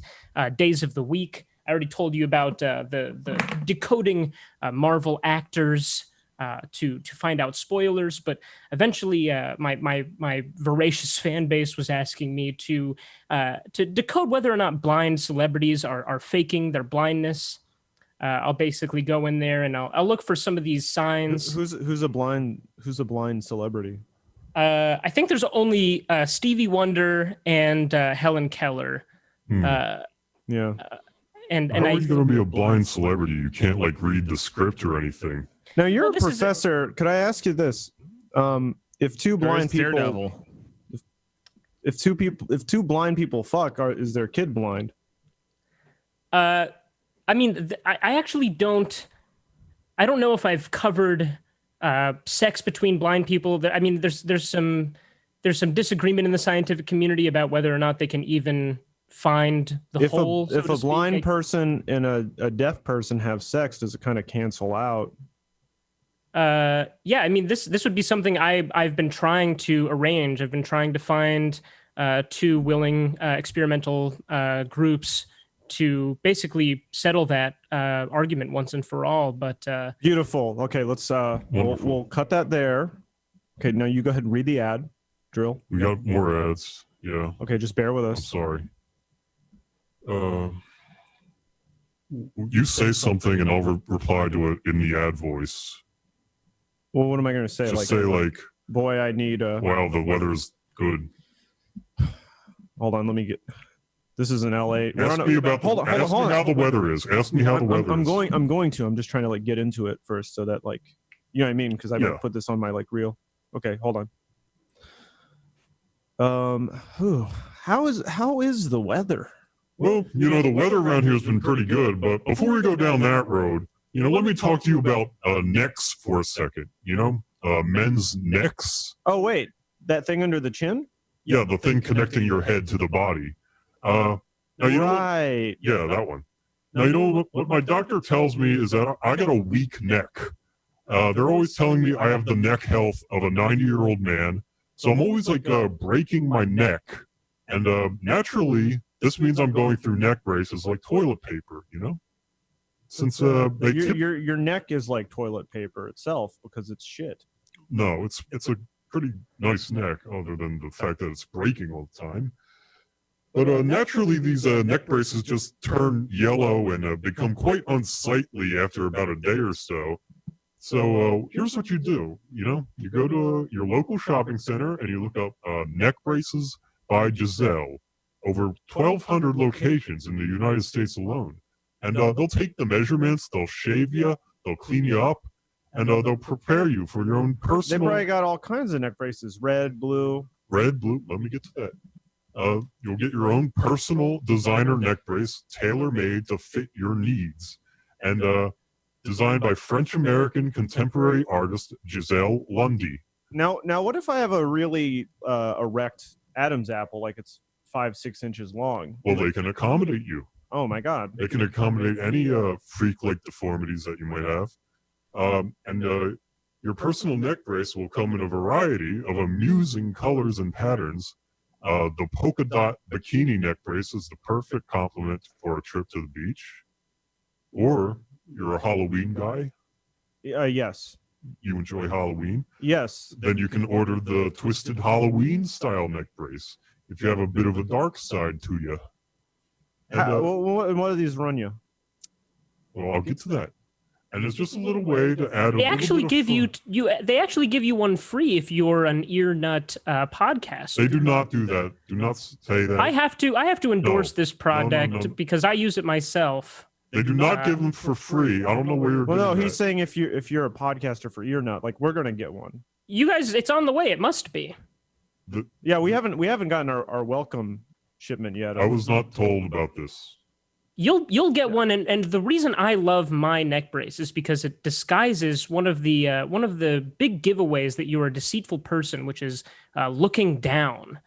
days of the week. I already told you about the decoding Marvel actors to find out spoilers, but eventually my voracious fan base was asking me to decode whether or not blind celebrities are faking their blindness. I'll basically go in there and I'll look for some of these signs. Who's a blind celebrity? I think there's only Stevie Wonder and Helen Keller. Yeah. And How are you going to be a blind celebrity? You can't like read the script or anything. Now you're a professor. Could I ask you this? If two blind people, Daredevil. if two blind people fuck, is their kid blind? I mean, I actually don't. I don't know if I've covered sex between blind people. I mean, there's some disagreement in the scientific community about whether or not they can even find the hole. If a blind person and a deaf person have sex, does it kind of cancel out? Yeah, I mean, this would be something I've been trying to arrange. I've been trying to find two willing experimental groups to basically settle that argument once and for all. But beautiful. Okay, let's we'll cut that there. Okay, now you go ahead and read the ad, Dril. We got more ads. Yeah. Okay, just bear with I'm us. sorry. You say something and I'll reply to it in the ad voice. Well, what am I going to say? Just say like, boy, I need wow, the weather's good. Hold on, let me get. This is in LA. Ask me about. Hold on. How the weather is. Ask me how the weather is. I'm going to. I'm just trying to like get into it first, so that like, you know what I mean? Because I might put this on my like reel. Okay, hold on. How is the weather? Well, you know, the weather around here has been pretty good, but before we go down that road, you know, let me talk to you about necks for a second. You know, men's necks. Oh wait, that thing under the chin? Yeah, the thing connecting your head to the body. Now, you know right. Yeah, that one. Now, you know what my doctor tells me is that I got a weak neck. They're always telling me I have the neck health of a 90-year-old man. So I'm always like breaking my neck. And naturally, this means I'm going through neck braces like toilet paper, you know? Since your neck is like toilet paper itself because it's shit. No, it's a pretty nice neck, other than the fact that it's breaking all the time. But naturally, these neck braces just turn yellow and become quite unsightly after about a day or so. So here's what you do. You know, you go to your local shopping center and you look up neck braces by Giselle. Over 1,200 locations in the United States alone. And they'll take the measurements, they'll shave you, they'll clean you up, and they'll prepare you for your own personal... They probably got all kinds of neck braces. Red, blue. Red, blue, let me get to that. You'll get your own personal designer neck brace, tailor-made to fit your needs. And designed by French-American contemporary artist Giselle Lundy. Now, what if I have a really erect Adam's apple, like it's 5-6 inches long? Well, they can accommodate you. Oh my God. They can accommodate any freak-like deformities that you might have. And your personal neck brace will come in a variety of amusing colors and patterns. The polka dot bikini neck brace is the perfect complement for a trip to the beach. Or you're a Halloween guy. Yes. You enjoy Halloween. Yes. Then you can order the twisted Halloween style neck brace if you have a bit of a dark side to you. And, what do these run you? Well, I'll get to that. And it's just a little way to add. They actually give you. They actually give you one free if you're an ear nut podcast. They do not do that. Do not say that. I have to endorse this product because I use it myself. They do not give them for free. I don't know where you're. Well, no, he's saying if you're a podcaster for ear nut, like we're gonna get one. You guys, it's on the way. It must be. Yeah, we haven't gotten our welcome shipment yet. I was not told about this. You'll get one, and the reason I love my neck brace is because it disguises one of the big giveaways that you're a deceitful person, which is looking down.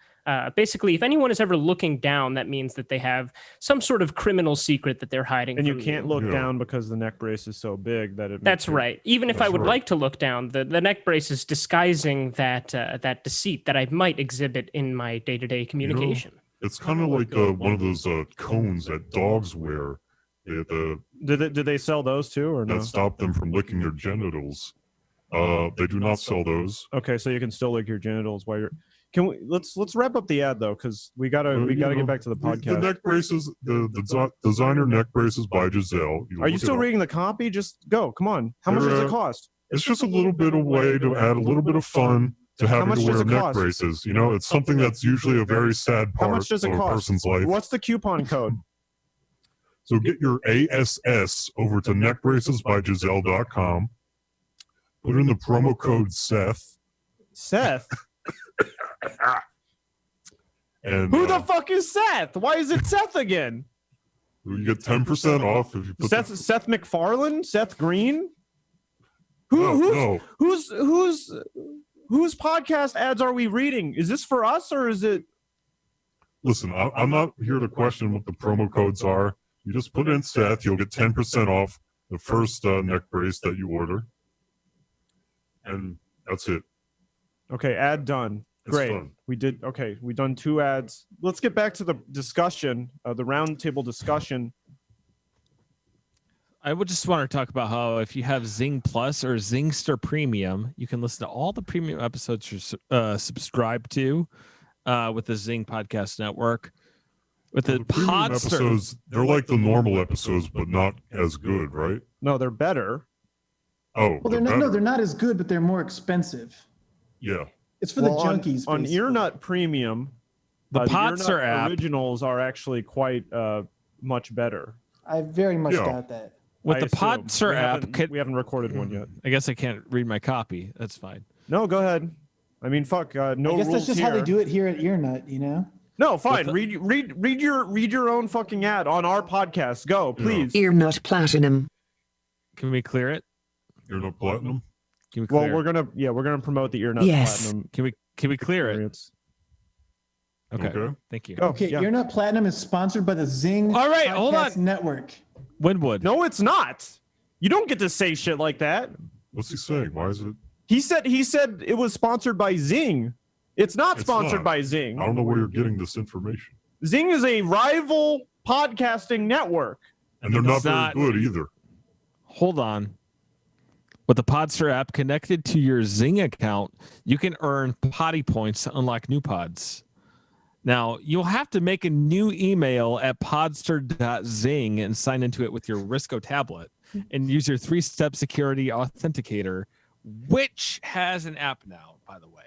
Basically, if anyone is ever looking down, that means that they have some sort of criminal secret that they're hiding. And you from can't look down because the neck brace is so big that it. That's right. Even if I would right. like to look down, the neck brace is disguising that deceit that I might exhibit in my day-to-day communication. It's kind of like one of those cones that dogs wear. Did they sell those too, or no? That stop them from licking their genitals. They do not sell those. Okay, so you can still lick your genitals while you're. Can we let's wrap up the ad though, because we gotta get back to the podcast. The neck braces, the designer neck braces by Giselle. Are you still reading the copy? Just go. Come on. How much does it cost? It's just a little bit of way to add a little bit of fun to having to wear neck braces. You know, it's something that's usually a very sad part How much does it of a cost? person's life. What's the coupon code? So get your ASS over to neckbracesbygiselle.com. Put in the promo code Seth. Seth? And Who the fuck is Seth? Why is it Seth again? you get 10% off if you put Seth MacFarlane? Seth Green? No. Whose podcast ads are we reading? Is this for us or is it? Listen, I'm not here to question what the promo codes are. You just put in Seth, you'll get 10% off the first neck brace that you order. And that's it. Okay, ad done. It's Great. fun. We did. Okay, we done 2 ads. Let's get back to the discussion, the roundtable discussion. I would just want to talk about how if you have Zing Plus or Zingster Premium, you can listen to all the premium episodes you're subscribed to with the Zing Podcast Network. With the premium Podster episodes, they're like the normal episodes, but not as good, right? No, they're better. Oh, Well, they're not as good, but they're more expensive. Yeah. It's for the junkies. On basically. Earnut Premium, The Earnut Podster app. originals are actually quite much better. I very much Yeah. doubt that. with I the assume. Podster We app. haven't- we haven't recorded one yet. I guess I can't read my copy. That's fine. No, go ahead. I mean, fuck. No I guess rules that's just here. how they do it here at Earnut, you know? No, fine. With Read your own fucking ad on our podcast. Go, please. Earnut Platinum. Can we clear it? You're not platinum? Can we clear Well, it? we're gonna promote the Earnut Yes. Platinum Can we clear it? experience. Okay. Thank you. Go. Okay, yeah. Earnut Platinum is sponsored by the Zing All right, hold Podcast on. Network. Winwood. No, it's not. You don't get to say shit like that. What's he saying? Why is it? He said it was sponsored by Zing. It's not It's sponsored not. by Zing. I don't know where you're getting this information. Zing is a rival podcasting network. And they're not It's very not- good either. Hold on. With the Podster app connected to your Zing account, you can earn potty points to unlock new pods. Now, you'll have to make a new email at podster.zing and sign into it with your Risco tablet and use your 3-step security authenticator, which has an app now, by the way.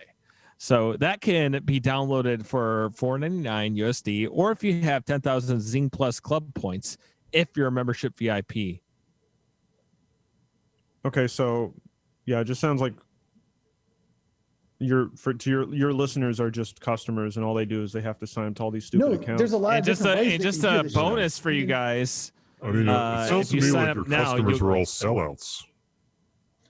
So that can be downloaded for $4.99 USD, or if you have 10,000 Zing Plus Club points, if you're a membership VIP. Okay, so yeah, it just sounds like your listeners are just customers, and all they do is they have to sign up to all these stupid No, accounts. there's a lot And of just different ways a, that and just you can do a this. bonus for you guys. I mean, it sounds if to you me sign like up your now, customers you'll- are all sellouts.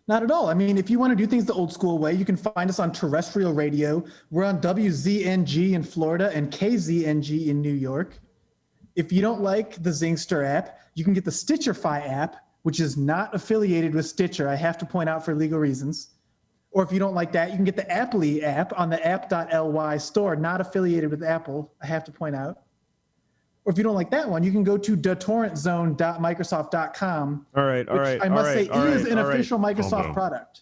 Not at all. I mean, if you want to do things the old school way, you can find us on terrestrial radio. We're on WZNG in Florida and KZNG in New York. If you don't like the Zingster app, you can get the Stitcherfy app, which is not affiliated with Stitcher, I have to point out for legal reasons. Or if you don't like that, you can get the Apply app on the app.ly store, not affiliated with Apple, I have to point out. Or if you don't like that one, you can go to thetorrentzone.microsoft.com, all right, all which right. I must say all right, is an all right. official Calm Microsoft down. product.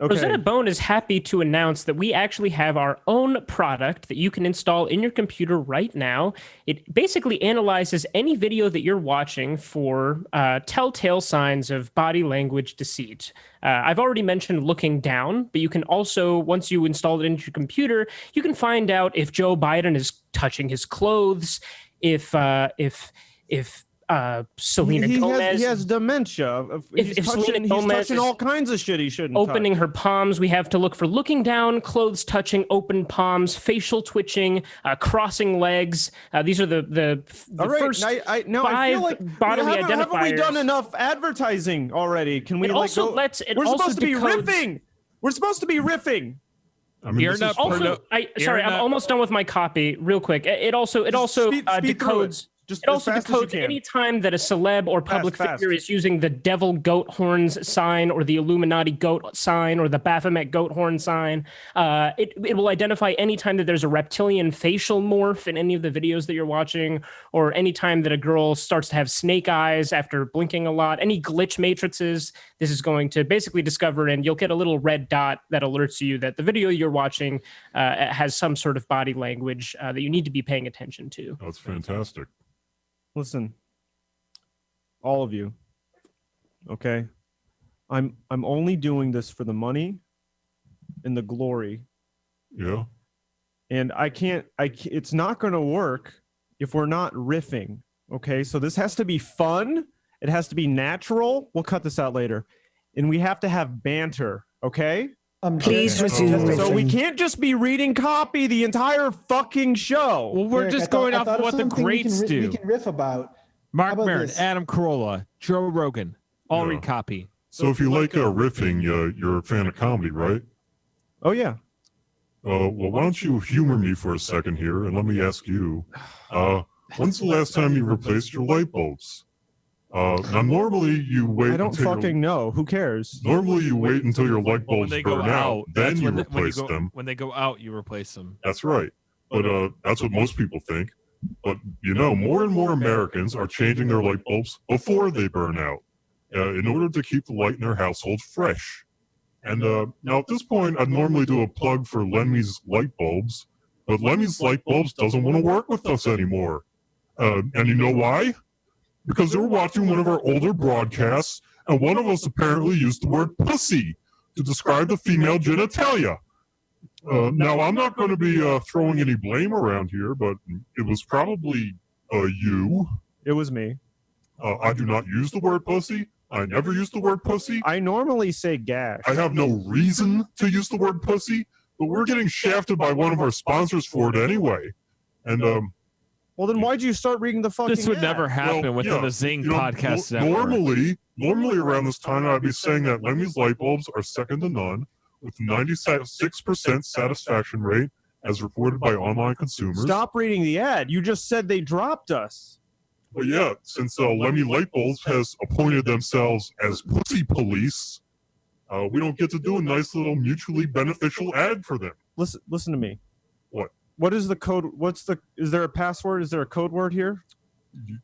Okay. Rosetta Bone is happy to announce that we actually have our own product that you can install in your computer right now. It basically analyzes any video that you're watching for telltale signs of body language deceit. I've already mentioned looking down, but you can also, once you install it into your computer, you can find out if Joe Biden is touching his clothes, if Selena Gomez he has dementia. If He's Selena Gomez touching is all kinds of shit he shouldn't opening touch. her palms, we have to look for looking down, clothes touching, open palms, facial twitching, crossing legs. These are the All right, first I feel five like bodily haven't we identifiers. done enough advertising already? Can we It like also go? lets- it We're also supposed to be decodes- riffing. We're supposed to be riffing. I mean, Ear this nut is Also, I'm nut- almost done with my copy. Real quick, it also speed through it. decodes. Just It as also fast as you decodes can. any time that a celeb or public Fast. figure is using the devil goat horns sign or the Illuminati goat sign or the Baphomet goat horn sign. It will identify any time that there's a reptilian facial morph in any of the videos that you're watching, or any time that a girl starts to have snake eyes after blinking a lot. Any glitch matrices, this is going to basically discover, and you'll get a little red dot that alerts you that the video you're watching has some sort of body language that you need to be paying attention to. That's fantastic. Listen, all of you. Okay, I'm only doing this for the money and the glory, Yeah. and I can't. It's not going to work if we're not riffing. Okay, so this has to be fun. It has to be natural. We'll cut this out later, and we have to have banter. Okay. Please Derek, resume So we riffing. can't just be reading copy the entire fucking show. Well, we're Derek, just I thought- going I off thought of what the something greats we do. can riff about. Mark How about Maron, this? Adam Carolla, Joe Rogan, all Yeah. read copy. So if you like riffing, you're a fan of comedy, right? Oh yeah. Well, why don't you humor me for a second here, and let me ask you, when's the last time you replaced your light bulbs? Now, normally you wait I don't until fucking know. Who cares? Normally you wait until your light Well, when bulbs they go burn out, out, then that's you when replace them. When they go out, you replace them. That's right. But that's what most people think. But more and more Americans are changing their light bulbs before they burn out, in order to keep the light in their household fresh. And now at this point, I'd normally do a plug for Lemmy's light bulbs, but Lemmy's light bulbs doesn't want to work with us anymore. And you know why? Because they were watching one of our older broadcasts, and one of us apparently used the word pussy to describe the female genitalia. Now, I'm not going to be throwing any blame around here, but it was probably you. It was me. I do not use the word pussy. I never use the word pussy. I normally say gash. I have no reason to use the word pussy, but we're getting shafted by one of our sponsors for it anyway. And Well, then why'd you start reading the fucking This would ad? never happen within the Zing podcast network. Normally around this time, I'd be saying that Lemmy's light bulbs are second to none, with 96% satisfaction rate, as reported by online consumers. Stop reading the ad. You just said they dropped us. But yeah, since Lemmy Light Bulbs has appointed themselves as pussy police, we don't get to do a nice little mutually beneficial ad for them. Listen to me. What? What is the code? Is there a password? Is there a code word here?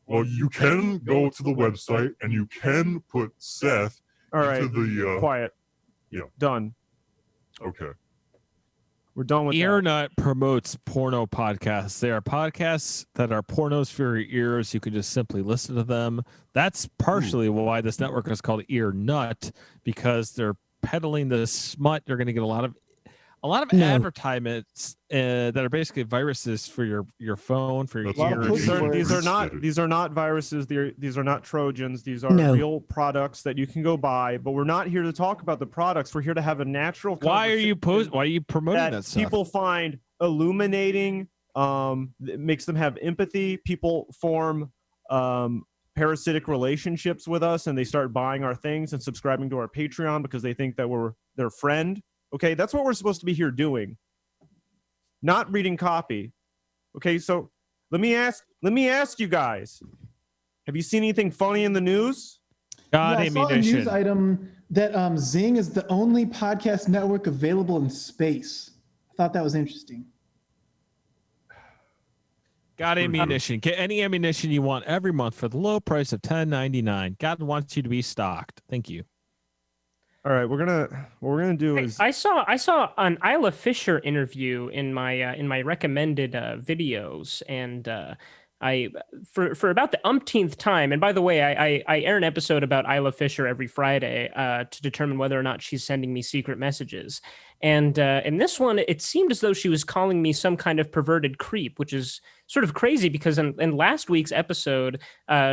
Well, you can go to the website and you can put Seth All right. into the. Quiet. Yeah. Done. Okay. We're done with Ear that. Nut promotes porno podcasts. They are podcasts that are pornos for your ears. You can just simply listen to them. That's partially why this network is called Ear Nut, because they're peddling the smut. You're going to get a lot of No. advertisements that are basically viruses for your phone, for your That's a lot of ears. pussy words. These are not viruses. These are not Trojans. These are No. real products that you can go buy. But we're not here to talk about the products. We're here to have a natural. Why are you conversation Why are you promoting that that stuff? people find illuminating? It makes them have empathy. People form parasitic relationships with us, and they start buying our things and subscribing to our Patreon because they think that we're their friend. Okay, that's what we're supposed to be here doing, not reading copy. Okay, so let me ask you guys: have you seen anything funny in the news? God I saw a ammunition. news item that Zing is the only podcast network available in space. I thought that was interesting. Got ammunition. Get any ammunition you want every month for the low price of $10.99. God wants you to be stocked. Thank you. All right, what we're gonna do is I saw an Isla Fisher interview in my recommended videos, and I for about the umpteenth time. And by the way, I air an episode about Isla Fisher every Friday to determine whether or not she's sending me secret messages. And in this one, it seemed as though she was calling me some kind of perverted creep, which is sort of crazy because in last week's episode,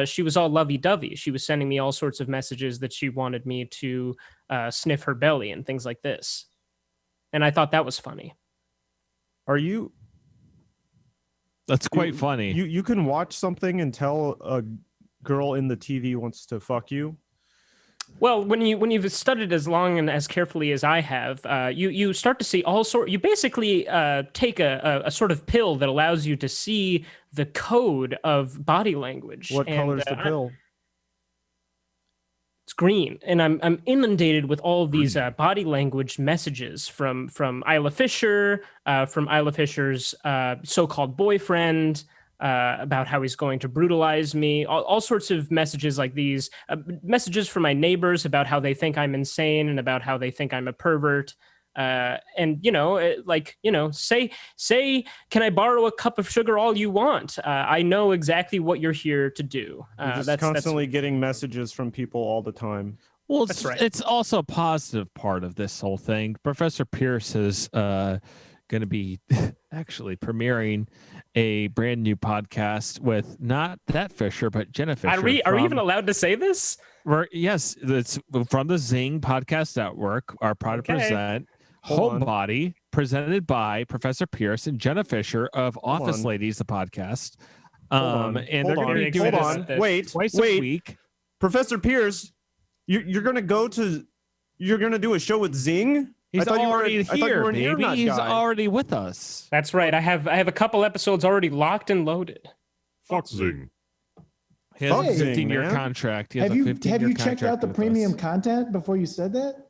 she was all lovey-dovey. She was sending me all sorts of messages that she wanted me to sniff her belly and things like this. And I thought that was funny. are you That's quite funny. you can watch something and tell a girl in the TV wants to fuck you? Well, when you've studied as long and as carefully as I have, you start to see all sort. You basically take a sort of pill that allows you to see the code of body language. What color's the pill? It's green, and I'm inundated with all of these body language messages from Isla Fisher, from Isla Fisher's so-called boyfriend. About how he's going to brutalize me, all sorts of messages like these, messages from my neighbors about how they think I'm insane and about how they think I'm a pervert. And say, can I borrow a cup of sugar all you want? I know exactly what you're here to do. You're just constantly getting messages from people all the time. Well, That's right. It's also a positive part of this whole thing. Professor Pierce is going to be actually premiering a brand new podcast with not that Fisher, but Jenna Fisher. Are we even allowed to say this? Yes, it's from the Zing Podcast Network. Our proud to present Homebody, presented by Professor Pierce and Jenna Fisher of Office Ladies, the podcast. And they're going to be doing this twice a week. Professor Pierce, you're going to do a show with Zing? He's already here, baby. He's already with us. That's right. I have a couple episodes already locked and loaded. Fuck Zing. He has a 15-year contract. Have you checked out the premium content before you said that?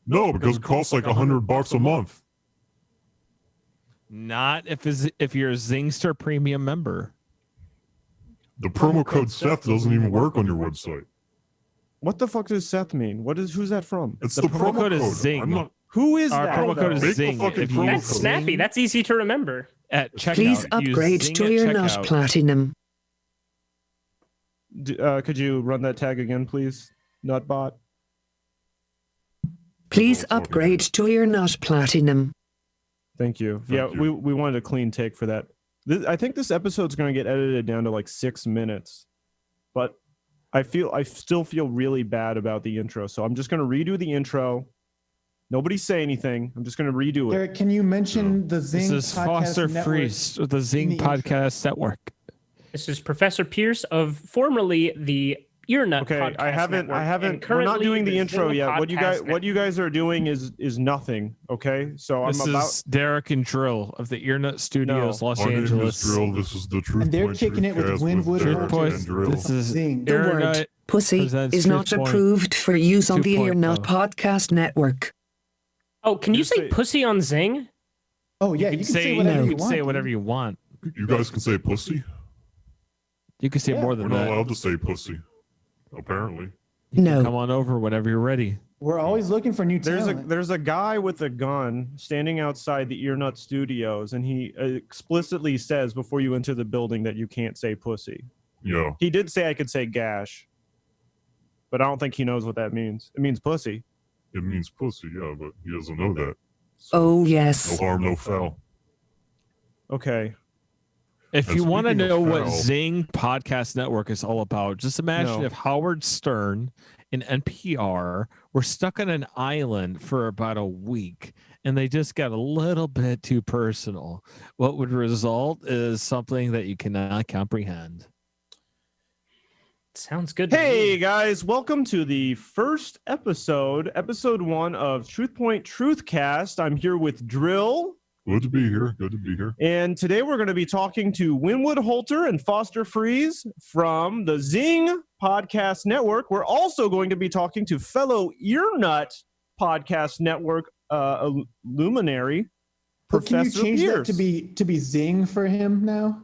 No, because it costs like $100 a month. Not if you're a Zingster premium member. The promo code Seth doesn't even work on your website. What the fuck does Seth mean? Who's that from? It's the promo code is Zing. Who is Our that? promo code is Zing. That's snappy. That's easy to remember. At checkout, Please upgrade to your not platinum. Could you run that tag again, please? Nutbot. Please upgrade to your not platinum. Thank you. Thank you. We wanted a clean take for that. I think this episode's going to get edited down to like 6 minutes, but I still feel really bad about the intro, so I'm just going to redo the intro. Nobody say anything. I'm just going to redo it. Eric, can you mention the Zing This is Podcast Foster Network Freeze, the Zing in the Podcast Network. This is Professor Pierce of formerly the Earnut Okay, Podcast I haven't. Network, We're not doing the intro Zing yet. Podcast What you guys are doing is nothing. Okay, so This is Derek and Dril of the Earnut Studios, Los My name is Angeles. Drill. This is the Truth And they're Point kicking it with Truthcast Winwood Derek Holter. Point. and Drill. This is Zing. The word Earnut pussy presents is not Truth Point. approved for use on the 2.0. Earnut Podcast Network. Oh, can you Just say say- pussy on Zing? Oh yeah, you can say whatever you want. say whatever you want. You guys can say pussy. You can say Yeah. more We're than not that. allowed to say pussy. Apparently. No. Come on over whenever you're ready. We're always looking for new talent. There's a guy with a gun standing outside the Earnut Studios, and he explicitly says before you enter the building that you can't say pussy. Yeah. He did say I could say gash, but I don't think he knows what that means. It means pussy. It means pussy, yeah, but he doesn't know that. Oh, No yes. harm, no foul. Okay. If And you want to speaking of know what foul- Zing Podcast Network is all about, just imagine No. if Howard Stern and NPR were stuck on an island for about a week and they just got a little bit too personal. What would result is something that you cannot comprehend. Sounds good. To Hey me. guys, welcome to the first episode 1 of Truth Point Truthcast. I'm here with Dril, Good to be here. Good to be here. and today we're going to be talking to Winwood Holter and Foster Freeze from the Zing Podcast Network. We're also going to be talking to fellow Earnut Podcast Network luminary, But can you Professor change Pierce. that to be Zing for him now?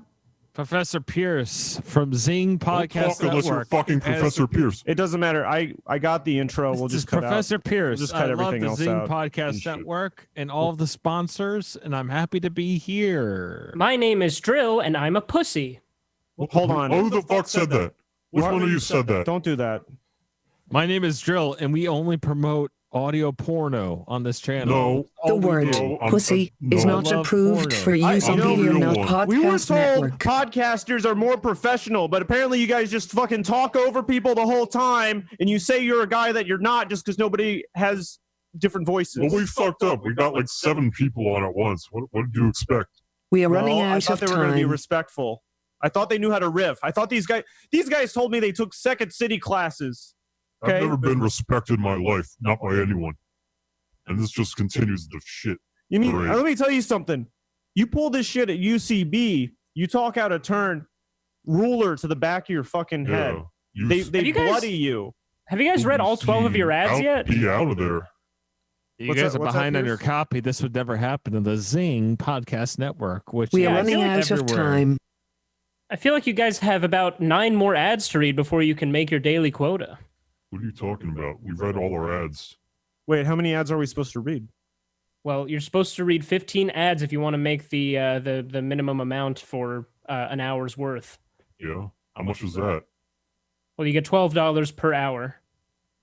Professor Pierce from Zing Don't Podcast talk unless you're Network. fucking has- Professor Pierce. It doesn't matter. I got the intro. We'll This just is cut Professor Pierce. just cut I everything love else the Zing out. Podcast And shit. Network and all of the sponsors, and I'm happy to be here. My name is Drill, and I'm a pussy. Hold on. Who the fuck said that? Which one of you said that? Don't do that. My name is Drill, and we only promote audio porno on this channel. No. The All we word do- pussy is no. not I love approved porno. for use I on the know you Earnut want. We were Podcast told Network. podcasters are more professional, but apparently you guys just fucking talk over people the whole time, and you say you're a guy that you're not just because nobody has different voices. Well, we fucked up. We got like 7 people on at once. What did you expect? We are Well, running I out thought of they were going to be time. respectful. I thought they knew how to riff. I thought these guys told me they took Second City classes. Okay. I've never been respected in my life, not by anyone. And this just continues the shit. You mean? Parade. Let me tell you something. You pull this shit at UCB. You talk out of turn. Ruler to the back of your fucking head. Yeah. They Have you guys- bloody you. Have you guys read all 12 of your ads yet? Be out of there. You What's guys that- are what's that, behind on Pierce? your copy. This would never happen in the Zing Podcast Network, which We Yeah, are I is feel running like out of everywhere. time. I feel like you guys have about 9 more ads to read before you can make your daily quota. What are you talking about? We've read all our ads. Wait, how many ads are we supposed to read? Well, you're supposed to read 15 ads if you want to make the minimum amount for an hour's worth. Yeah. How much was that? Well, you get $12 per hour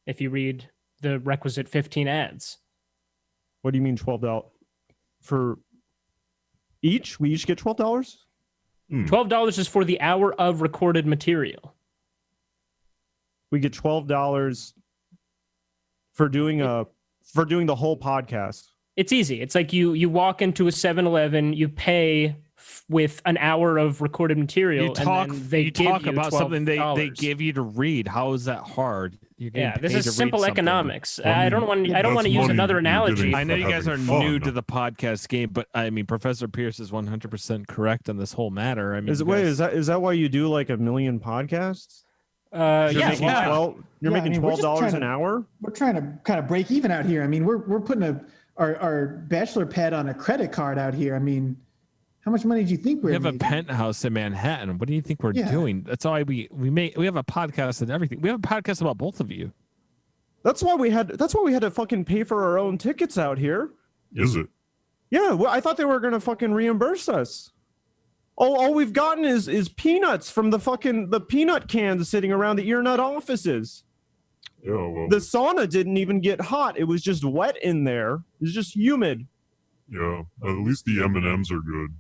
if you read the requisite 15 ads. What do you mean $12 for each? We each get $12. $12 is for the hour of recorded material. We get $12 for doing the whole podcast. It's easy. It's like you walk into a 7-Eleven, you pay with an hour of recorded material, You talk, and then they you give talk you about something they $12. give you to read. How is that hard? You're getting Yeah, this paid is to read simple something. economics. Well, I I don't mean, want. I don't want to that's use money another you're analogy. getting I know you guys are having new fun. to the podcast game, but I mean, Professor Pierce is 100% correct on this whole matter. I mean, you Wait, guys- is that why you do like a million podcasts? Yeah, You're making well, 12. You're Yeah, I making mean, we're just $12 trying an to- hour. We're trying to kind of break even out here. I mean, we're putting our bachelor pad on a credit card out here. I mean, how much money do you think we're we have a making? penthouse in Manhattan. What do you think we're Yeah. doing? That's why we have a podcast and everything. We have a podcast about both of you. That's why we had to fucking pay for our own tickets out here. Is it? Yeah, well, I thought they were gonna fucking reimburse us. All we've gotten is peanuts from the peanut cans sitting around the ear nut offices. Yeah, well, The sauna didn't even get hot. It was just wet in there. It was just humid. yeah. At least the M&Ms are good.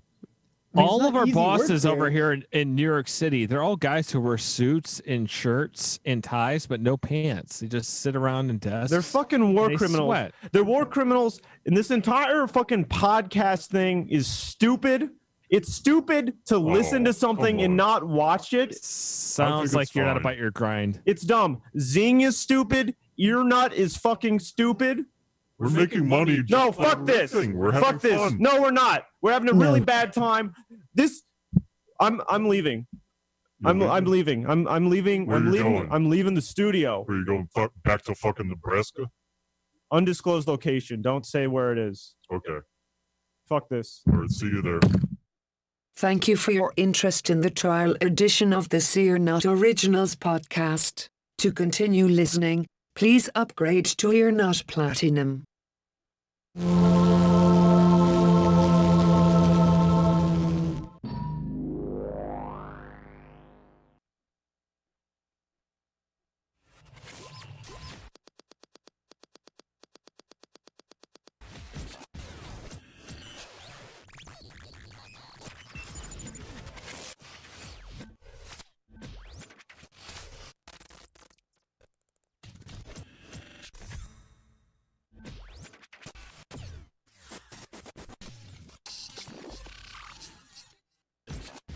I mean, it's All not of our easy work bosses over there. here in New York City, they're all guys who wear suits and shirts and ties, but no pants. They just sit around in desks. They're fucking war They criminals. sweat. They're war criminals. And this entire fucking podcast thing is stupid. It's stupid to listen to something come and on. not watch it. Sounds I think like it's you're not fine. about your grind. It's dumb. Zing is stupid. Ear nut is fucking stupid. We're making money. just No, on fuck this. everything. We're having Fuck this. fun. No, we're not. We're having a really No. bad time. I'm leaving. I'm leaving. I'm leaving. Where I'm you leaving. going? I'm leaving the studio. Where you going back to fucking Nebraska? Undisclosed location. Don't say where it is. Okay. Fuck this. All right, see you there. Thank you for your interest in the trial edition of the Seer Not Originals podcast. To continue listening, please upgrade to Ear Not Platinum.